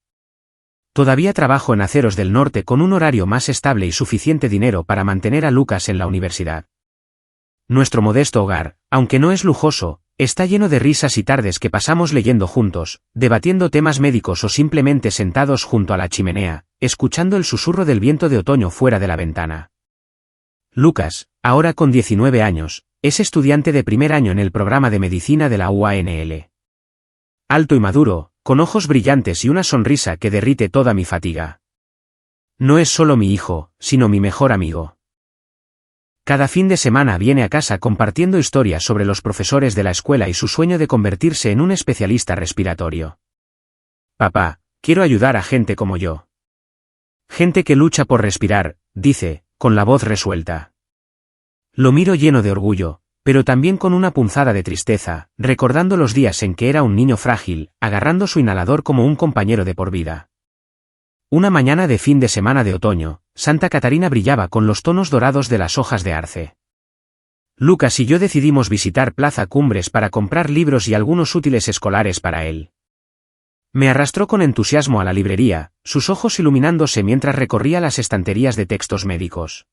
Todavía trabajo en Aceros del Norte con un horario más estable y suficiente dinero para mantener a Lucas en la universidad. Nuestro modesto hogar, aunque no es lujoso, está lleno de risas y tardes que pasamos leyendo juntos, debatiendo temas médicos o simplemente sentados junto a la chimenea, escuchando el susurro del viento de otoño fuera de la ventana. Lucas, ahora con 19 años, es estudiante de primer año en el programa de medicina de la UANL. Alto y maduro, con ojos brillantes y una sonrisa que derrite toda mi fatiga. No es solo mi hijo, sino mi mejor amigo. Cada fin de semana viene a casa compartiendo historias sobre los profesores de la escuela y su sueño de convertirse en un especialista respiratorio. «Papá, quiero ayudar a gente como yo. Gente que lucha por respirar», dice, con la voz resuelta. Lo miro lleno de orgullo, pero también con una punzada de tristeza, recordando los días en que era un niño frágil, agarrando su inhalador como un compañero de por vida. Una mañana de fin de semana de otoño, Santa Catarina brillaba con los tonos dorados de las hojas de arce. Lucas y yo decidimos visitar Plaza Cumbres para comprar libros y algunos útiles escolares para él. Me arrastró con entusiasmo a la librería, sus ojos iluminándose mientras recorría las estanterías de textos médicos.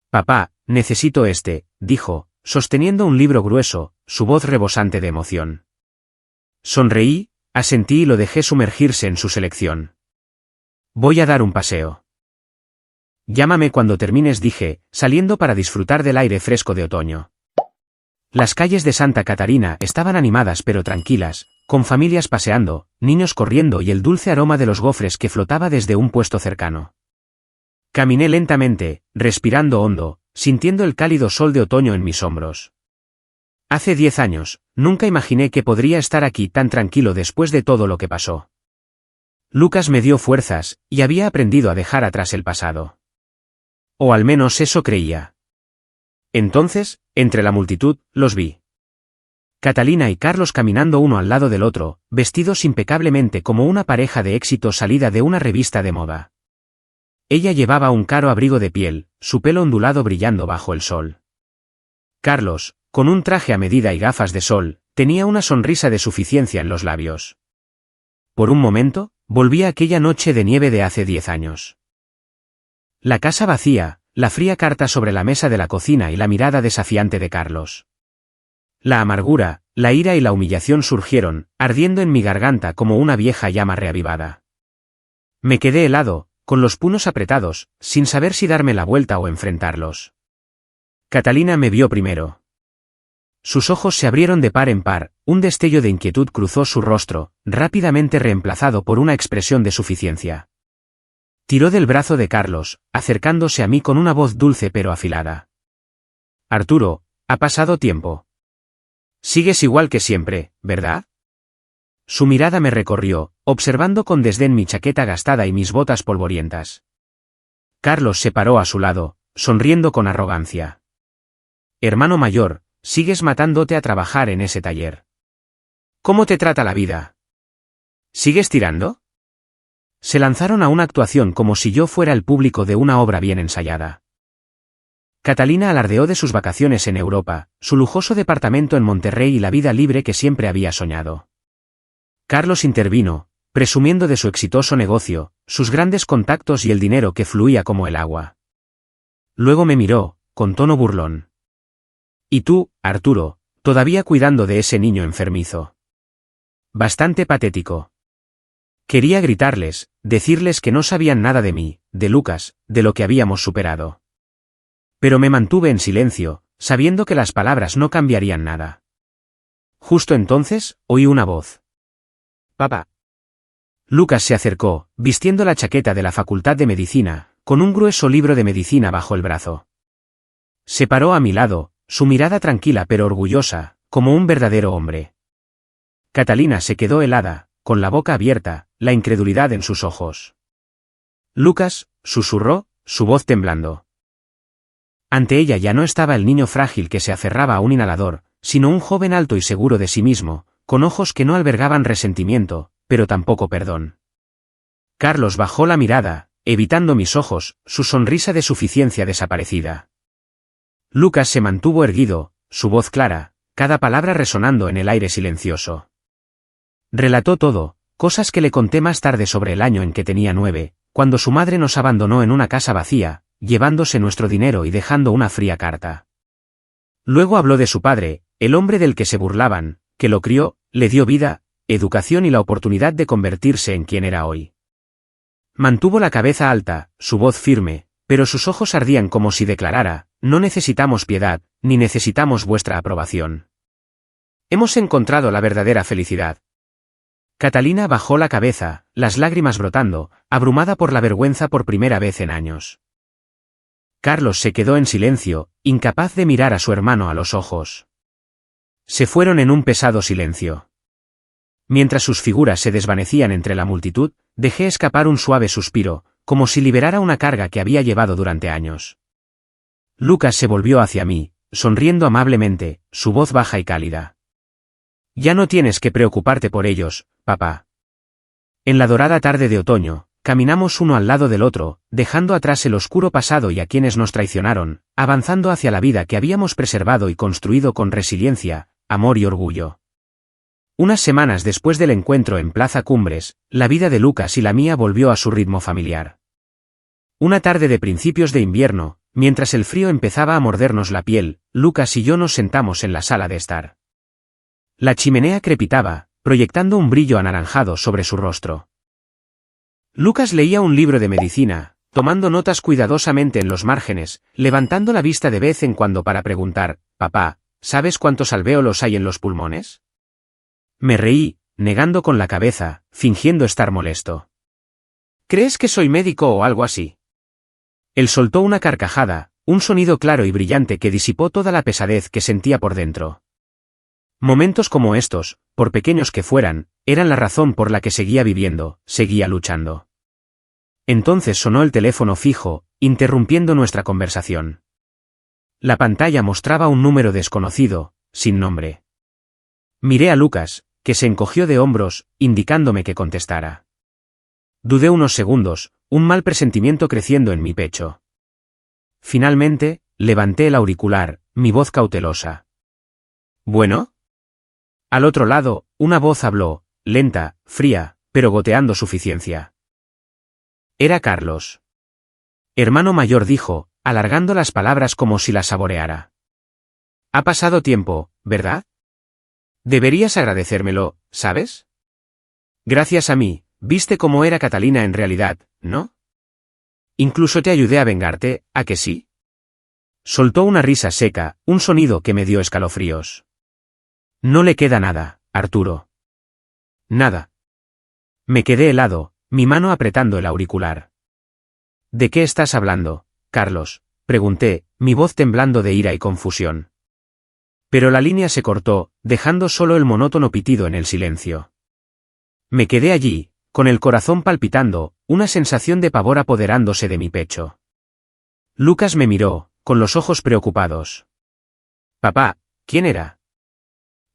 «Papá, necesito este», dijo, sosteniendo un libro grueso, su voz rebosante de emoción. Sonreí, Asentí y lo dejé sumergirse en su selección. Voy a dar un paseo. Llámame cuando termines, dije, saliendo para disfrutar del aire fresco de otoño. Las calles de Santa Catarina estaban animadas pero tranquilas, con familias paseando, niños corriendo y el dulce aroma de los gofres que flotaba desde un puesto cercano. Caminé lentamente, respirando hondo, sintiendo el cálido sol de otoño en mis hombros. Hace 10 años, nunca imaginé que podría estar aquí tan tranquilo después de todo lo que pasó. Lucas me dio fuerzas, y había aprendido a dejar atrás el pasado. O al menos eso creía. Entonces, entre la multitud, los vi. Catalina y Carlos caminando uno al lado del otro, vestidos impecablemente como una pareja de éxito salida de una revista de moda. Ella llevaba un caro abrigo de piel, su pelo ondulado brillando bajo el sol. Carlos, con un traje a medida y gafas de sol, tenía una sonrisa de suficiencia en los labios. Por un momento, volví a aquella noche de nieve de hace 10 años. La casa vacía, la fría carta sobre la mesa de la cocina y la mirada desafiante de Carlos. La amargura, la ira y la humillación surgieron, ardiendo en mi garganta como una vieja llama reavivada. Me quedé helado, con los puños apretados, sin saber si darme la vuelta o enfrentarlos. Catalina me vio primero. Sus ojos se abrieron de par en par, un destello de inquietud cruzó su rostro, rápidamente reemplazado por una expresión de suficiencia. Tiró del brazo de Carlos, acercándose a mí con una voz dulce pero afilada. Arturo, ha pasado tiempo. Sigues igual que siempre, ¿verdad? Su mirada me recorrió, observando con desdén mi chaqueta gastada y mis botas polvorientas. Carlos se paró a su lado, sonriendo con arrogancia. Hermano mayor, sigues matándote a trabajar en ese taller. ¿Cómo te trata la vida? ¿Sigues tirando? Se lanzaron a una actuación como si yo fuera el público de una obra bien ensayada. Catalina alardeó de sus vacaciones en Europa, su lujoso departamento en Monterrey y la vida libre que siempre había soñado. Carlos intervino, presumiendo de su exitoso negocio, sus grandes contactos y el dinero que fluía como el agua. Luego me miró, con tono burlón. Y tú, Arturo, todavía cuidando de ese niño enfermizo. Bastante patético. Quería gritarles, decirles que no sabían nada de mí, de Lucas, de lo que habíamos superado. Pero me mantuve en silencio, sabiendo que las palabras no cambiarían nada. Justo entonces, oí una voz. Papá. Lucas se acercó, vistiendo la chaqueta de la Facultad de Medicina, con un grueso libro de medicina bajo el brazo. Se paró a mi lado, su mirada tranquila pero orgullosa, como un verdadero hombre. Catalina se quedó helada, con la boca abierta, la incredulidad en sus ojos. Lucas, susurró, su voz temblando. Ante ella ya no estaba el niño frágil que se aferraba a un inhalador, sino un joven alto y seguro de sí mismo, con ojos que no albergaban resentimiento, pero tampoco perdón. Carlos bajó la mirada, evitando mis ojos, su sonrisa de suficiencia desaparecida. Lucas se mantuvo erguido, su voz clara, cada palabra resonando en el aire silencioso. Relató todo, cosas que le conté más tarde sobre el año en que tenía 9, cuando su madre nos abandonó en una casa vacía, llevándose nuestro dinero y dejando una fría carta. Luego habló de su padre, el hombre del que se burlaban, que lo crió, le dio vida, educación y la oportunidad de convertirse en quien era hoy. Mantuvo la cabeza alta, su voz firme, pero sus ojos ardían como si declarara, no necesitamos piedad, ni necesitamos vuestra aprobación. Hemos encontrado la verdadera felicidad. Catalina bajó la cabeza, las lágrimas brotando, abrumada por la vergüenza por primera vez en años. Carlos se quedó en silencio, incapaz de mirar a su hermano a los ojos. Se fueron en un pesado silencio. Mientras sus figuras se desvanecían entre la multitud, dejé escapar un suave suspiro, como si liberara una carga que había llevado durante años. Lucas se volvió hacia mí, sonriendo amablemente, su voz baja y cálida. Ya no tienes que preocuparte por ellos, papá. En la dorada tarde de otoño, caminamos uno al lado del otro, dejando atrás el oscuro pasado y a quienes nos traicionaron, avanzando hacia la vida que habíamos preservado y construido con resiliencia, amor y orgullo. Unas semanas después del encuentro en Plaza Cumbres, la vida de Lucas y la mía volvió a su ritmo familiar. Una tarde de principios de invierno, mientras el frío empezaba a mordernos la piel, Lucas y yo nos sentamos en la sala de estar. La chimenea crepitaba, proyectando un brillo anaranjado sobre su rostro. Lucas leía un libro de medicina, tomando notas cuidadosamente en los márgenes, levantando la vista de vez en cuando para preguntar: «Papá, ¿sabes cuántos alvéolos hay en los pulmones?». Me reí, negando con la cabeza, fingiendo estar molesto. «¿Crees que soy médico o algo así?». Él soltó una carcajada, un sonido claro y brillante que disipó toda la pesadez que sentía por dentro. Momentos como estos, por pequeños que fueran, eran la razón por la que seguía viviendo, seguía luchando. Entonces sonó el teléfono fijo, interrumpiendo nuestra conversación. La pantalla mostraba un número desconocido, sin nombre. Miré a Lucas, que se encogió de hombros, indicándome que contestara. Dudé unos segundos, un mal presentimiento creciendo en mi pecho. Finalmente, levanté el auricular, mi voz cautelosa. «¿Bueno?». Al otro lado, una voz habló, lenta, fría, pero goteando suficiencia. Era Carlos. Hermano mayor, dijo, alargando las palabras como si las saboreara. «Ha pasado tiempo, ¿verdad? Deberías agradecérmelo, ¿sabes? Gracias a mí, viste cómo era Catalina en realidad, ¿no? Incluso te ayudé a vengarte, ¿a que sí?». Soltó una risa seca, un sonido que me dio escalofríos. «No le queda nada, Arturo». «Nada». Me quedé helado, mi mano apretando el auricular. «¿De qué estás hablando, Carlos?», pregunté, mi voz temblando de ira y confusión. Pero la línea se cortó, dejando solo el monótono pitido en el silencio. Me quedé allí, con el corazón palpitando, una sensación de pavor apoderándose de mi pecho. Lucas me miró, con los ojos preocupados. «Papá, ¿quién era?».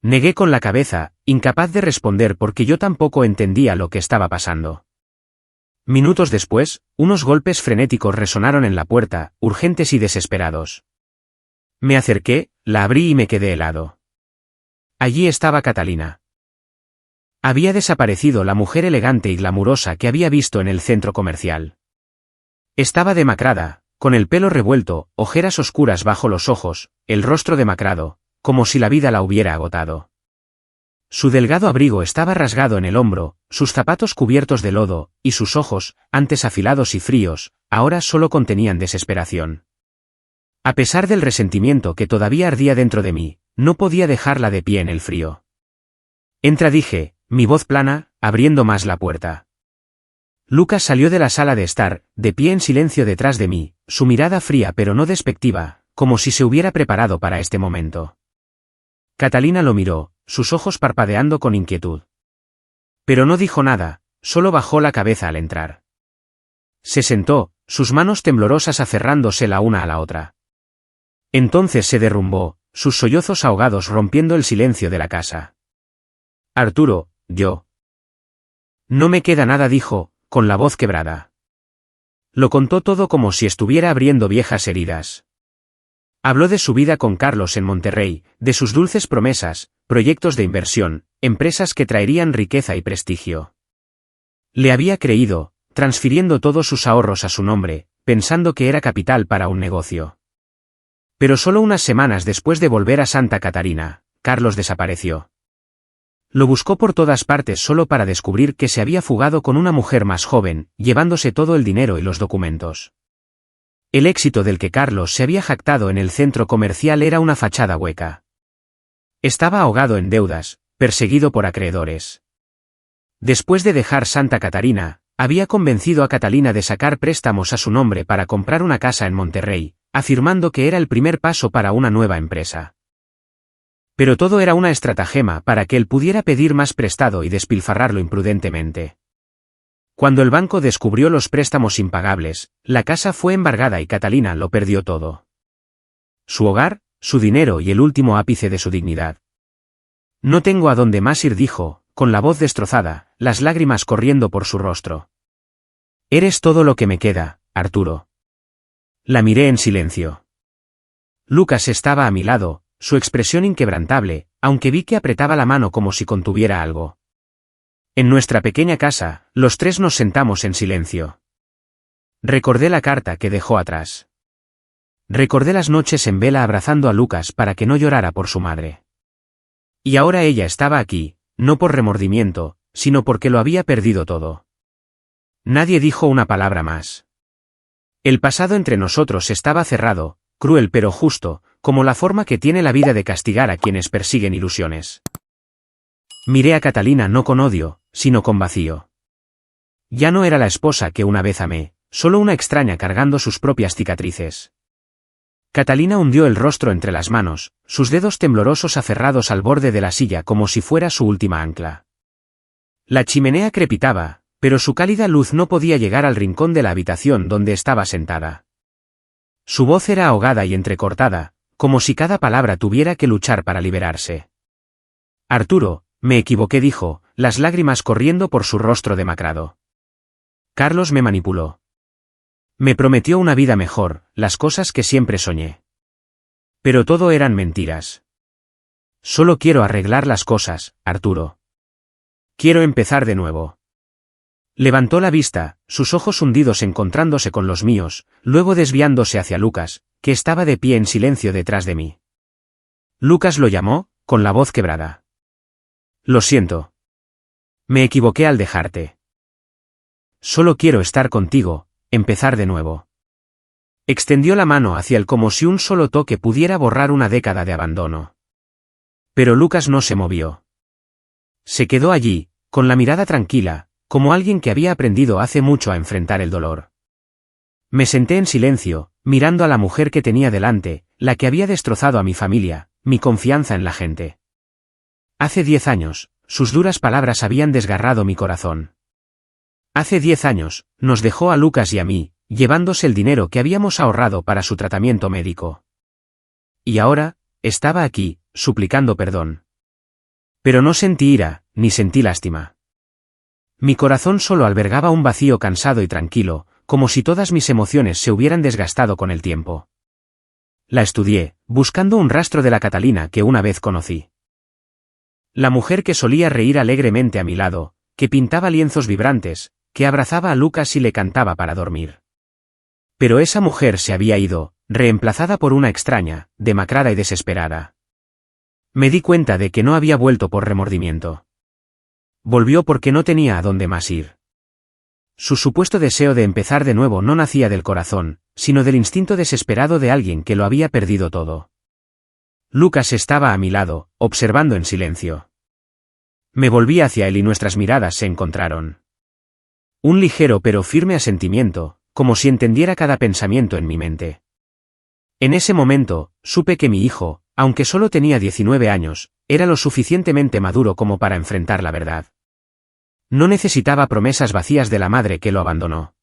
Negué con la cabeza, incapaz de responder porque yo tampoco entendía lo que estaba pasando. Minutos después, unos golpes frenéticos resonaron en la puerta, urgentes y desesperados. Me acerqué, la abrí y me quedé helado. Allí estaba Catalina. Había desaparecido la mujer elegante y glamurosa que había visto en el centro comercial. Estaba demacrada, con el pelo revuelto, ojeras oscuras bajo los ojos, el rostro demacrado, como si la vida la hubiera agotado. Su delgado abrigo estaba rasgado en el hombro, sus zapatos cubiertos de lodo, y sus ojos, antes afilados y fríos, ahora solo contenían desesperación. A pesar del resentimiento que todavía ardía dentro de mí, no podía dejarla de pie en el frío. «Entra», dije, mi voz plana, abriendo más la puerta. Lucas salió de la sala de estar, de pie en silencio detrás de mí, su mirada fría pero no despectiva, como si se hubiera preparado para este momento. Catalina lo miró, sus ojos parpadeando con inquietud. Pero no dijo nada, solo bajó la cabeza al entrar. Se sentó, sus manos temblorosas aferrándose la una a la otra. Entonces se derrumbó, sus sollozos ahogados rompiendo el silencio de la casa. «Arturo, yo». «No me queda nada», dijo, con la voz quebrada. Lo contó todo como si estuviera abriendo viejas heridas. Habló de su vida con Carlos en Monterrey, de sus dulces promesas, proyectos de inversión, empresas que traerían riqueza y prestigio. Le había creído, transfiriendo todos sus ahorros a su nombre, pensando que era capital para un negocio. Pero solo unas semanas después de volver a Santa Catarina, Carlos desapareció. Lo buscó por todas partes solo para descubrir que se había fugado con una mujer más joven, llevándose todo el dinero y los documentos. El éxito del que Carlos se había jactado en el centro comercial era una fachada hueca. Estaba ahogado en deudas, perseguido por acreedores. Después de dejar Santa Catarina, había convencido a Catalina de sacar préstamos a su nombre para comprar una casa en Monterrey, afirmando que era el primer paso para una nueva empresa. Pero todo era una estratagema para que él pudiera pedir más prestado y despilfarrarlo imprudentemente. Cuando el banco descubrió los préstamos impagables, la casa fue embargada y Catalina lo perdió todo. Su hogar, su dinero y el último ápice de su dignidad. «No tengo a dónde más ir», dijo, con la voz destrozada, las lágrimas corriendo por su rostro. «Eres todo lo que me queda, Arturo». La miré en silencio. Lucas estaba a mi lado, su expresión inquebrantable, aunque vi que apretaba la mano como si contuviera algo. En nuestra pequeña casa, los tres nos sentamos en silencio. Recordé la carta que dejó atrás. Recordé las noches en vela abrazando a Lucas para que no llorara por su madre. Y ahora ella estaba aquí, no por remordimiento, sino porque lo había perdido todo. Nadie dijo una palabra más. El pasado entre nosotros estaba cerrado, cruel pero justo, como la forma que tiene la vida de castigar a quienes persiguen ilusiones. Miré a Catalina no con odio, sino con vacío. Ya no era la esposa que una vez amé, solo una extraña cargando sus propias cicatrices. Catalina hundió el rostro entre las manos, sus dedos temblorosos aferrados al borde de la silla como si fuera su última ancla. La chimenea crepitaba, pero su cálida luz no podía llegar al rincón de la habitación donde estaba sentada. Su voz era ahogada y entrecortada, como si cada palabra tuviera que luchar para liberarse. Arturo, me equivoqué, dijo, las lágrimas corriendo por su rostro demacrado. Carlos me manipuló. Me prometió una vida mejor, las cosas que siempre soñé. Pero todo eran mentiras. Solo quiero arreglar las cosas, Arturo. Quiero empezar de nuevo. Levantó la vista, sus ojos hundidos encontrándose con los míos, luego desviándose hacia Lucas, que estaba de pie en silencio detrás de mí. Lucas lo llamó, con la voz quebrada. Lo siento. Me equivoqué al dejarte. Solo quiero estar contigo, empezar de nuevo. Extendió la mano hacia él como si un solo toque pudiera borrar una década de abandono. Pero Lucas no se movió. Se quedó allí, con la mirada tranquila, como alguien que había aprendido hace mucho a enfrentar el dolor. Me senté en silencio, mirando a la mujer que tenía delante, la que había destrozado a mi familia, mi confianza en la gente. Hace 10 años, sus duras palabras habían desgarrado mi corazón. Hace 10 años, nos dejó a Lucas y a mí, llevándose el dinero que habíamos ahorrado para su tratamiento médico. Y ahora, estaba aquí, suplicando perdón. Pero no sentí ira, ni sentí lástima. Mi corazón solo albergaba un vacío cansado y tranquilo, como si todas mis emociones se hubieran desgastado con el tiempo. La estudié, buscando un rastro de la Catalina que una vez conocí. La mujer que solía reír alegremente a mi lado, que pintaba lienzos vibrantes, que abrazaba a Lucas y le cantaba para dormir. Pero esa mujer se había ido, reemplazada por una extraña, demacrada y desesperada. Me di cuenta de que no había vuelto por remordimiento. Volvió porque no tenía a dónde más ir. Su supuesto deseo de empezar de nuevo no nacía del corazón, sino del instinto desesperado de alguien que lo había perdido todo. Lucas estaba a mi lado, observando en silencio. Me volví hacia él y nuestras miradas se encontraron. Un ligero pero firme asentimiento, como si entendiera cada pensamiento en mi mente. En ese momento, supe que mi hijo, aunque solo tenía 19 años, era lo suficientemente maduro como para enfrentar la verdad. No necesitaba promesas vacías de la madre que lo abandonó.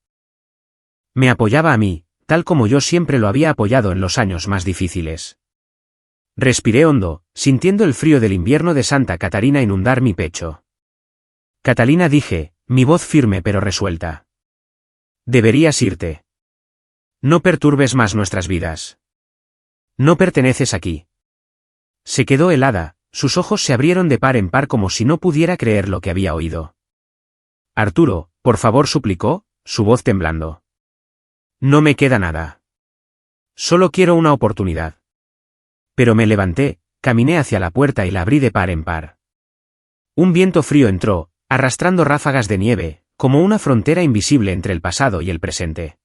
Me apoyaba a mí, tal como yo siempre lo había apoyado en los años más difíciles. Respiré hondo, sintiendo el frío del invierno de Santa Catarina inundar mi pecho. Catalina, dije, mi voz firme pero resuelta. Deberías irte. No perturbes más nuestras vidas. No perteneces aquí. Se quedó helada, sus ojos se abrieron de par en par como si no pudiera creer lo que había oído. Arturo, por favor, suplicó, su voz temblando. No me queda nada. Solo quiero una oportunidad. Pero me levanté, caminé hacia la puerta y la abrí de par en par. Un viento frío entró, arrastrando ráfagas de nieve, como una frontera invisible entre el pasado y el presente.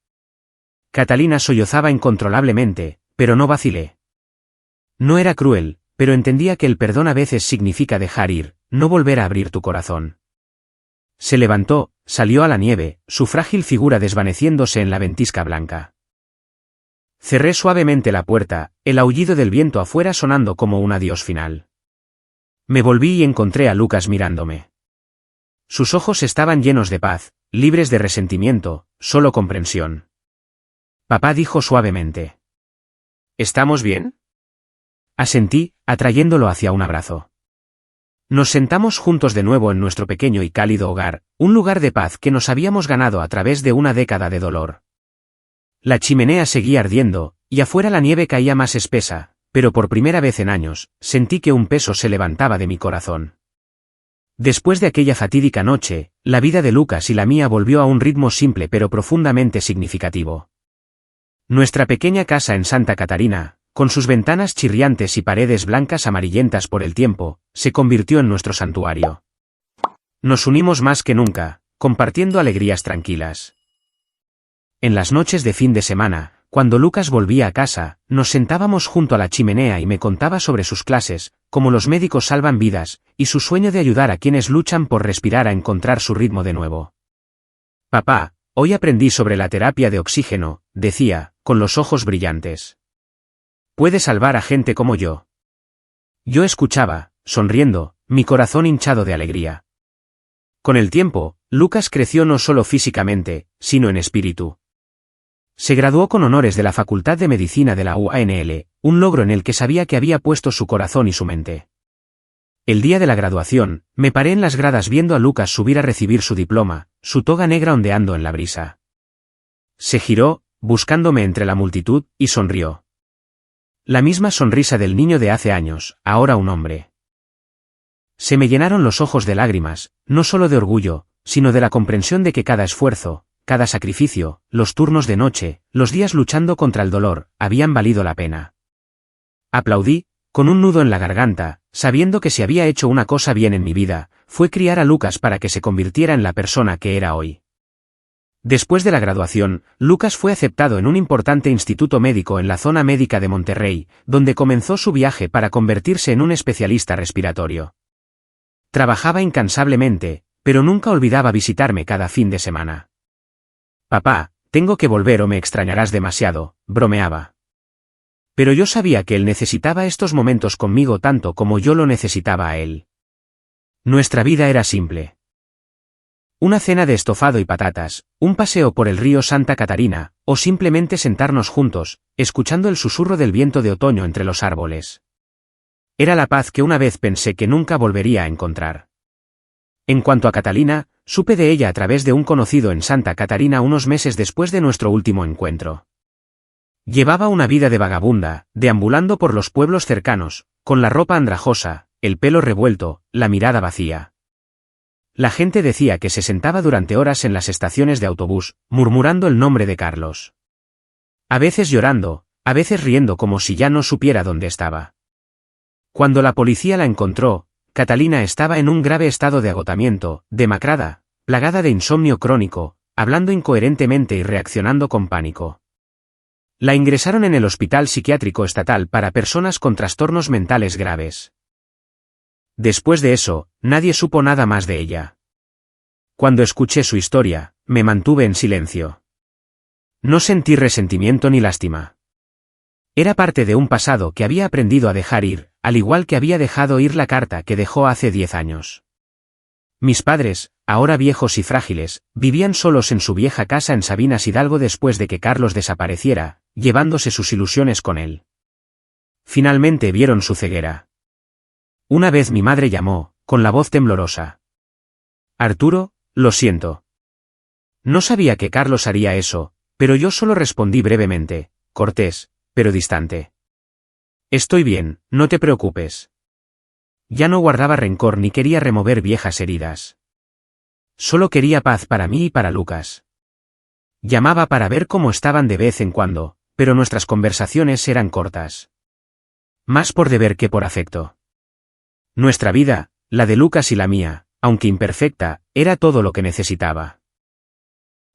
Catalina sollozaba incontrolablemente, pero no vacilé. No era cruel, pero entendía que el perdón a veces significa dejar ir, no volver a abrir tu corazón. Se levantó, salió a la nieve, su frágil figura desvaneciéndose en la ventisca blanca. Cerré suavemente la puerta, el aullido del viento afuera sonando como un adiós final. Me volví y encontré a Lucas mirándome. Sus ojos estaban llenos de paz, libres de resentimiento, solo comprensión. Papá, dijo suavemente. ¿Estamos bien? Asentí, atrayéndolo hacia un abrazo. Nos sentamos juntos de nuevo en nuestro pequeño y cálido hogar, un lugar de paz que nos habíamos ganado a través de una década de dolor. La chimenea seguía ardiendo, y afuera la nieve caía más espesa, pero por primera vez en años, sentí que un peso se levantaba de mi corazón. Después de aquella fatídica noche, la vida de Lucas y la mía volvió a un ritmo simple pero profundamente significativo. Nuestra pequeña casa en Santa Catarina, con sus ventanas chirriantes y paredes blancas amarillentas por el tiempo, se convirtió en nuestro santuario. Nos unimos más que nunca, compartiendo alegrías tranquilas. En las noches de fin de semana, cuando Lucas volvía a casa, nos sentábamos junto a la chimenea y me contaba sobre sus clases, cómo los médicos salvan vidas, y su sueño de ayudar a quienes luchan por respirar a encontrar su ritmo de nuevo. Papá, hoy aprendí sobre la terapia de oxígeno, decía, con los ojos brillantes. Puede salvar a gente como yo. Yo escuchaba, sonriendo, mi corazón hinchado de alegría. Con el tiempo, Lucas creció no solo físicamente, sino en espíritu. Se graduó con honores de la Facultad de Medicina de la UANL, un logro en el que sabía que había puesto su corazón y su mente. El día de la graduación, me paré en las gradas viendo a Lucas subir a recibir su diploma, su toga negra ondeando en la brisa. Se giró, buscándome entre la multitud, y sonrió. La misma sonrisa del niño de hace años, ahora un hombre. Se me llenaron los ojos de lágrimas, no solo de orgullo, sino de la comprensión de que cada esfuerzo, cada sacrificio, los turnos de noche, los días luchando contra el dolor, habían valido la pena. Aplaudí, con un nudo en la garganta, sabiendo que si había hecho una cosa bien en mi vida, fue criar a Lucas para que se convirtiera en la persona que era hoy. Después de la graduación, Lucas fue aceptado en un importante instituto médico en la zona médica de Monterrey, donde comenzó su viaje para convertirse en un especialista respiratorio. Trabajaba incansablemente, pero nunca olvidaba visitarme cada fin de semana. Papá, tengo que volver o me extrañarás demasiado, bromeaba. Pero yo sabía que él necesitaba estos momentos conmigo tanto como yo lo necesitaba a él. Nuestra vida era simple. Una cena de estofado y patatas, un paseo por el río Santa Catarina, o simplemente sentarnos juntos, escuchando el susurro del viento de otoño entre los árboles. Era la paz que una vez pensé que nunca volvería a encontrar. En cuanto a Catalina, supe de ella a través de un conocido en Santa Catarina unos meses después de nuestro último encuentro. Llevaba una vida de vagabunda, deambulando por los pueblos cercanos, con la ropa andrajosa, el pelo revuelto, la mirada vacía. La gente decía que se sentaba durante horas en las estaciones de autobús, murmurando el nombre de Carlos. A veces llorando, a veces riendo como si ya no supiera dónde estaba. Cuando la policía la encontró, Catalina estaba en un grave estado de agotamiento, demacrada, plagada de insomnio crónico, hablando incoherentemente y reaccionando con pánico. La ingresaron en el Hospital Psiquiátrico Estatal para personas con trastornos mentales graves. Después de eso, nadie supo nada más de ella. Cuando escuché su historia, me mantuve en silencio. No sentí resentimiento ni lástima. Era parte de un pasado que había aprendido a dejar ir, al igual que había dejado ir la carta que dejó hace 10 años. Mis padres, ahora viejos y frágiles, vivían solos en su vieja casa en Sabinas Hidalgo después de que Carlos desapareciera, llevándose sus ilusiones con él. Finalmente vieron su ceguera. Una vez mi madre llamó, con la voz temblorosa. Arturo, lo siento. No sabía que Carlos haría eso, pero yo solo respondí brevemente, cortés, pero distante. Estoy bien, no te preocupes. Ya no guardaba rencor ni quería remover viejas heridas. Solo quería paz para mí y para Lucas. Llamaba para ver cómo estaban de vez en cuando, pero nuestras conversaciones eran cortas. Más por deber que por afecto. Nuestra vida, la de Lucas y la mía, aunque imperfecta, era todo lo que necesitaba.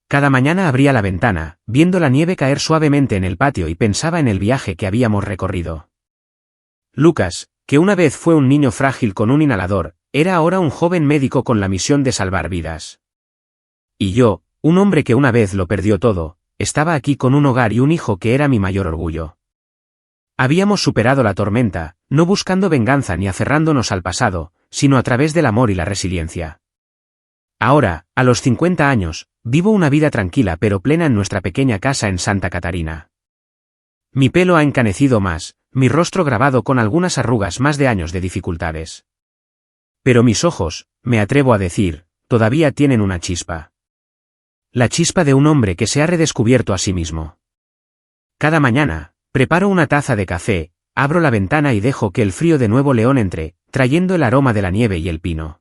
Cada mañana abría la ventana, viendo la nieve caer suavemente en el patio y pensaba en el viaje que habíamos recorrido. Lucas, que una vez fue un niño frágil con un inhalador, era ahora un joven médico con la misión de salvar vidas. Y yo, un hombre que una vez lo perdió todo, estaba aquí con un hogar y un hijo que era mi mayor orgullo. Habíamos superado la tormenta, no buscando venganza ni aferrándonos al pasado, sino a través del amor y la resiliencia. Ahora, a los 50 años, vivo una vida tranquila pero plena en nuestra pequeña casa en Santa Catarina. Mi pelo ha encanecido más, mi rostro grabado con algunas arrugas más de años de dificultades. Pero mis ojos, me atrevo a decir, todavía tienen una chispa. La chispa de un hombre que se ha redescubierto a sí mismo. Cada mañana, preparo una taza de café, abro la ventana y dejo que el frío de Nuevo León entre, trayendo el aroma de la nieve y el pino.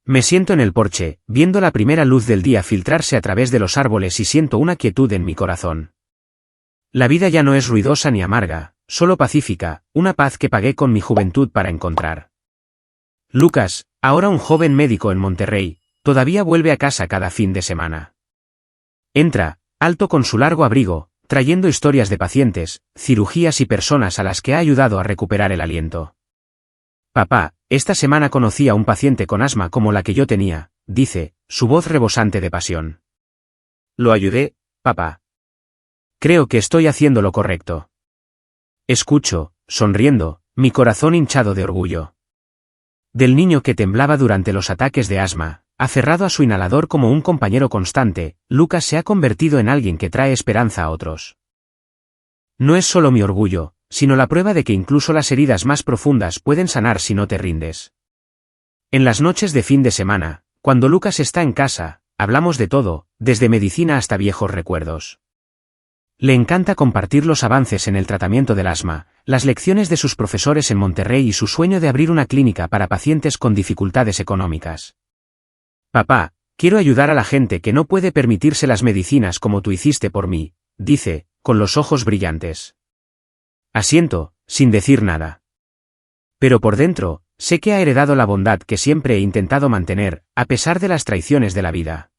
Me siento en el porche, viendo la primera luz del día filtrarse a través de los árboles y siento una quietud en mi corazón. La vida ya no es ruidosa ni amarga, solo pacífica, una paz que pagué con mi juventud para encontrar. Lucas, ahora un joven médico en Monterrey, todavía vuelve a casa cada fin de semana. Entra, alto con su largo abrigo, trayendo historias de pacientes, cirugías y personas a las que ha ayudado a recuperar el aliento. Papá, esta semana conocí a un paciente con asma como la que yo tenía, dice, su voz rebosante de pasión. Lo ayudé, papá. Creo que estoy haciendo lo correcto. Escucho, sonriendo, mi corazón hinchado de orgullo. Del niño que temblaba durante los ataques de asma, aferrado a su inhalador como un compañero constante, Lucas se ha convertido en alguien que trae esperanza a otros. No es solo mi orgullo, sino la prueba de que incluso las heridas más profundas pueden sanar si no te rindes. En las noches de fin de semana, cuando Lucas está en casa, hablamos de todo, desde medicina hasta viejos recuerdos. Le encanta compartir los avances en el tratamiento del asma, las lecciones de sus profesores en Monterrey y su sueño de abrir una clínica para pacientes con dificultades económicas. Papá, quiero ayudar a la gente que no puede permitirse las medicinas como tú hiciste por mí, dice, con los ojos brillantes. Asiento, sin decir nada. Pero por dentro, sé que ha heredado la bondad que siempre he intentado mantener, a pesar de las traiciones de la vida.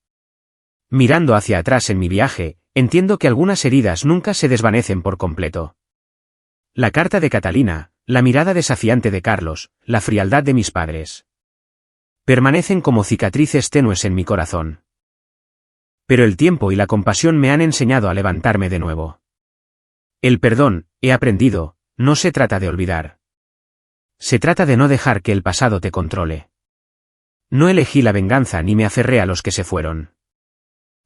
Mirando hacia atrás en mi viaje, entiendo que algunas heridas nunca se desvanecen por completo. La carta de Catalina, la mirada desafiante de Carlos, la frialdad de mis padres. Permanecen como cicatrices tenues en mi corazón. Pero el tiempo y la compasión me han enseñado a levantarme de nuevo. El perdón, he aprendido, no se trata de olvidar. Se trata de no dejar que el pasado te controle. No elegí la venganza ni me aferré a los que se fueron.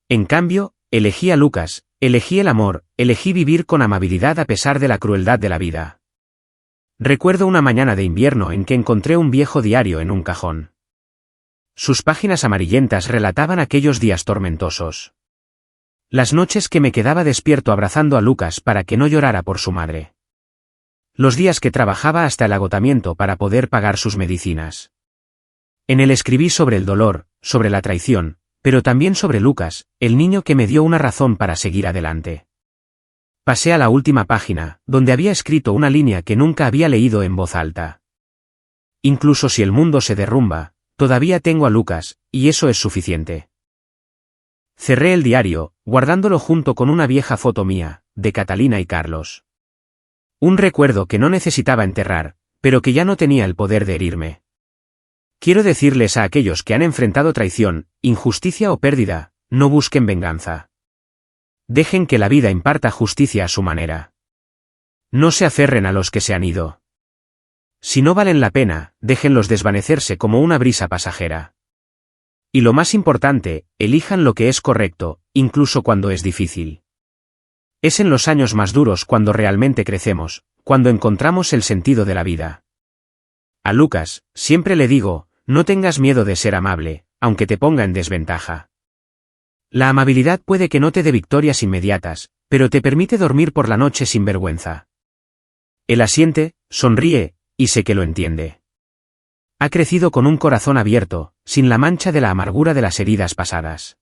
En cambio, elegí a Lucas, elegí el amor, elegí vivir con amabilidad a pesar de la crueldad de la vida. Recuerdo una mañana de invierno en que encontré un viejo diario en un cajón. Sus páginas amarillentas relataban aquellos días tormentosos. Las noches que me quedaba despierto abrazando a Lucas para que no llorara por su madre. Los días que trabajaba hasta el agotamiento para poder pagar sus medicinas. En él escribí sobre el dolor, sobre la traición, pero también sobre Lucas, el niño que me dio una razón para seguir adelante. Pasé a la última página, donde había escrito una línea que nunca había leído en voz alta. Incluso si el mundo se derrumba, todavía tengo a Lucas, y eso es suficiente. Cerré el diario, guardándolo junto con una vieja foto mía, de Catalina y Carlos. Un recuerdo que no necesitaba enterrar, pero que ya no tenía el poder de herirme. Quiero decirles a aquellos que han enfrentado traición, injusticia o pérdida, no busquen venganza. Dejen que la vida imparta justicia a su manera. No se aferren a los que se han ido. Si no valen la pena, déjenlos desvanecerse como una brisa pasajera. Y lo más importante, elijan lo que es correcto, incluso cuando es difícil. Es en los años más duros cuando realmente crecemos, cuando encontramos el sentido de la vida. A Lucas, siempre le digo, no tengas miedo de ser amable, aunque te ponga en desventaja. La amabilidad puede que no te dé victorias inmediatas, pero te permite dormir por la noche sin vergüenza. Él asiente, sonríe, y sé que lo entiende. Ha crecido con un corazón abierto, sin la mancha de la amargura de las heridas pasadas.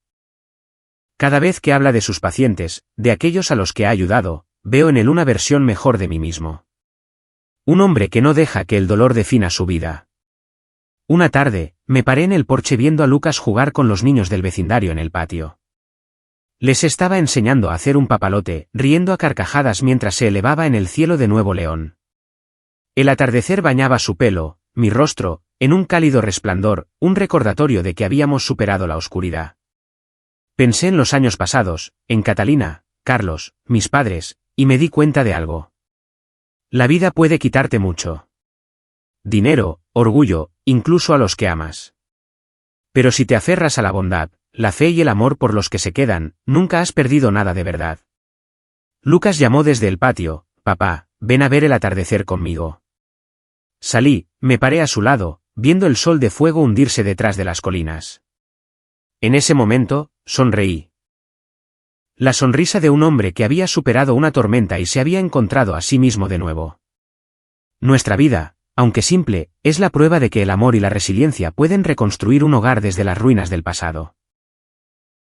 Cada vez que habla de sus pacientes, de aquellos a los que ha ayudado, veo en él una versión mejor de mí mismo. Un hombre que no deja que el dolor defina su vida. Una tarde, me paré en el porche viendo a Lucas jugar con los niños del vecindario en el patio. Les estaba enseñando a hacer un papalote, riendo a carcajadas mientras se elevaba en el cielo de Nuevo León. El atardecer bañaba su pelo, mi rostro, en un cálido resplandor, un recordatorio de que habíamos superado la oscuridad. Pensé en los años pasados, en Catalina, Carlos, mis padres, y me di cuenta de algo. La vida puede quitarte mucho. Dinero, orgullo, incluso a los que amas. Pero si te aferras a la bondad, la fe y el amor por los que se quedan, nunca has perdido nada de verdad. Lucas llamó desde el patio, papá, ven a ver el atardecer conmigo. Salí, me paré a su lado, viendo el sol de fuego hundirse detrás de las colinas. En ese momento, sonreí. La sonrisa de un hombre que había superado una tormenta y se había encontrado a sí mismo de nuevo. Nuestra vida, aunque simple, es la prueba de que el amor y la resiliencia pueden reconstruir un hogar desde las ruinas del pasado.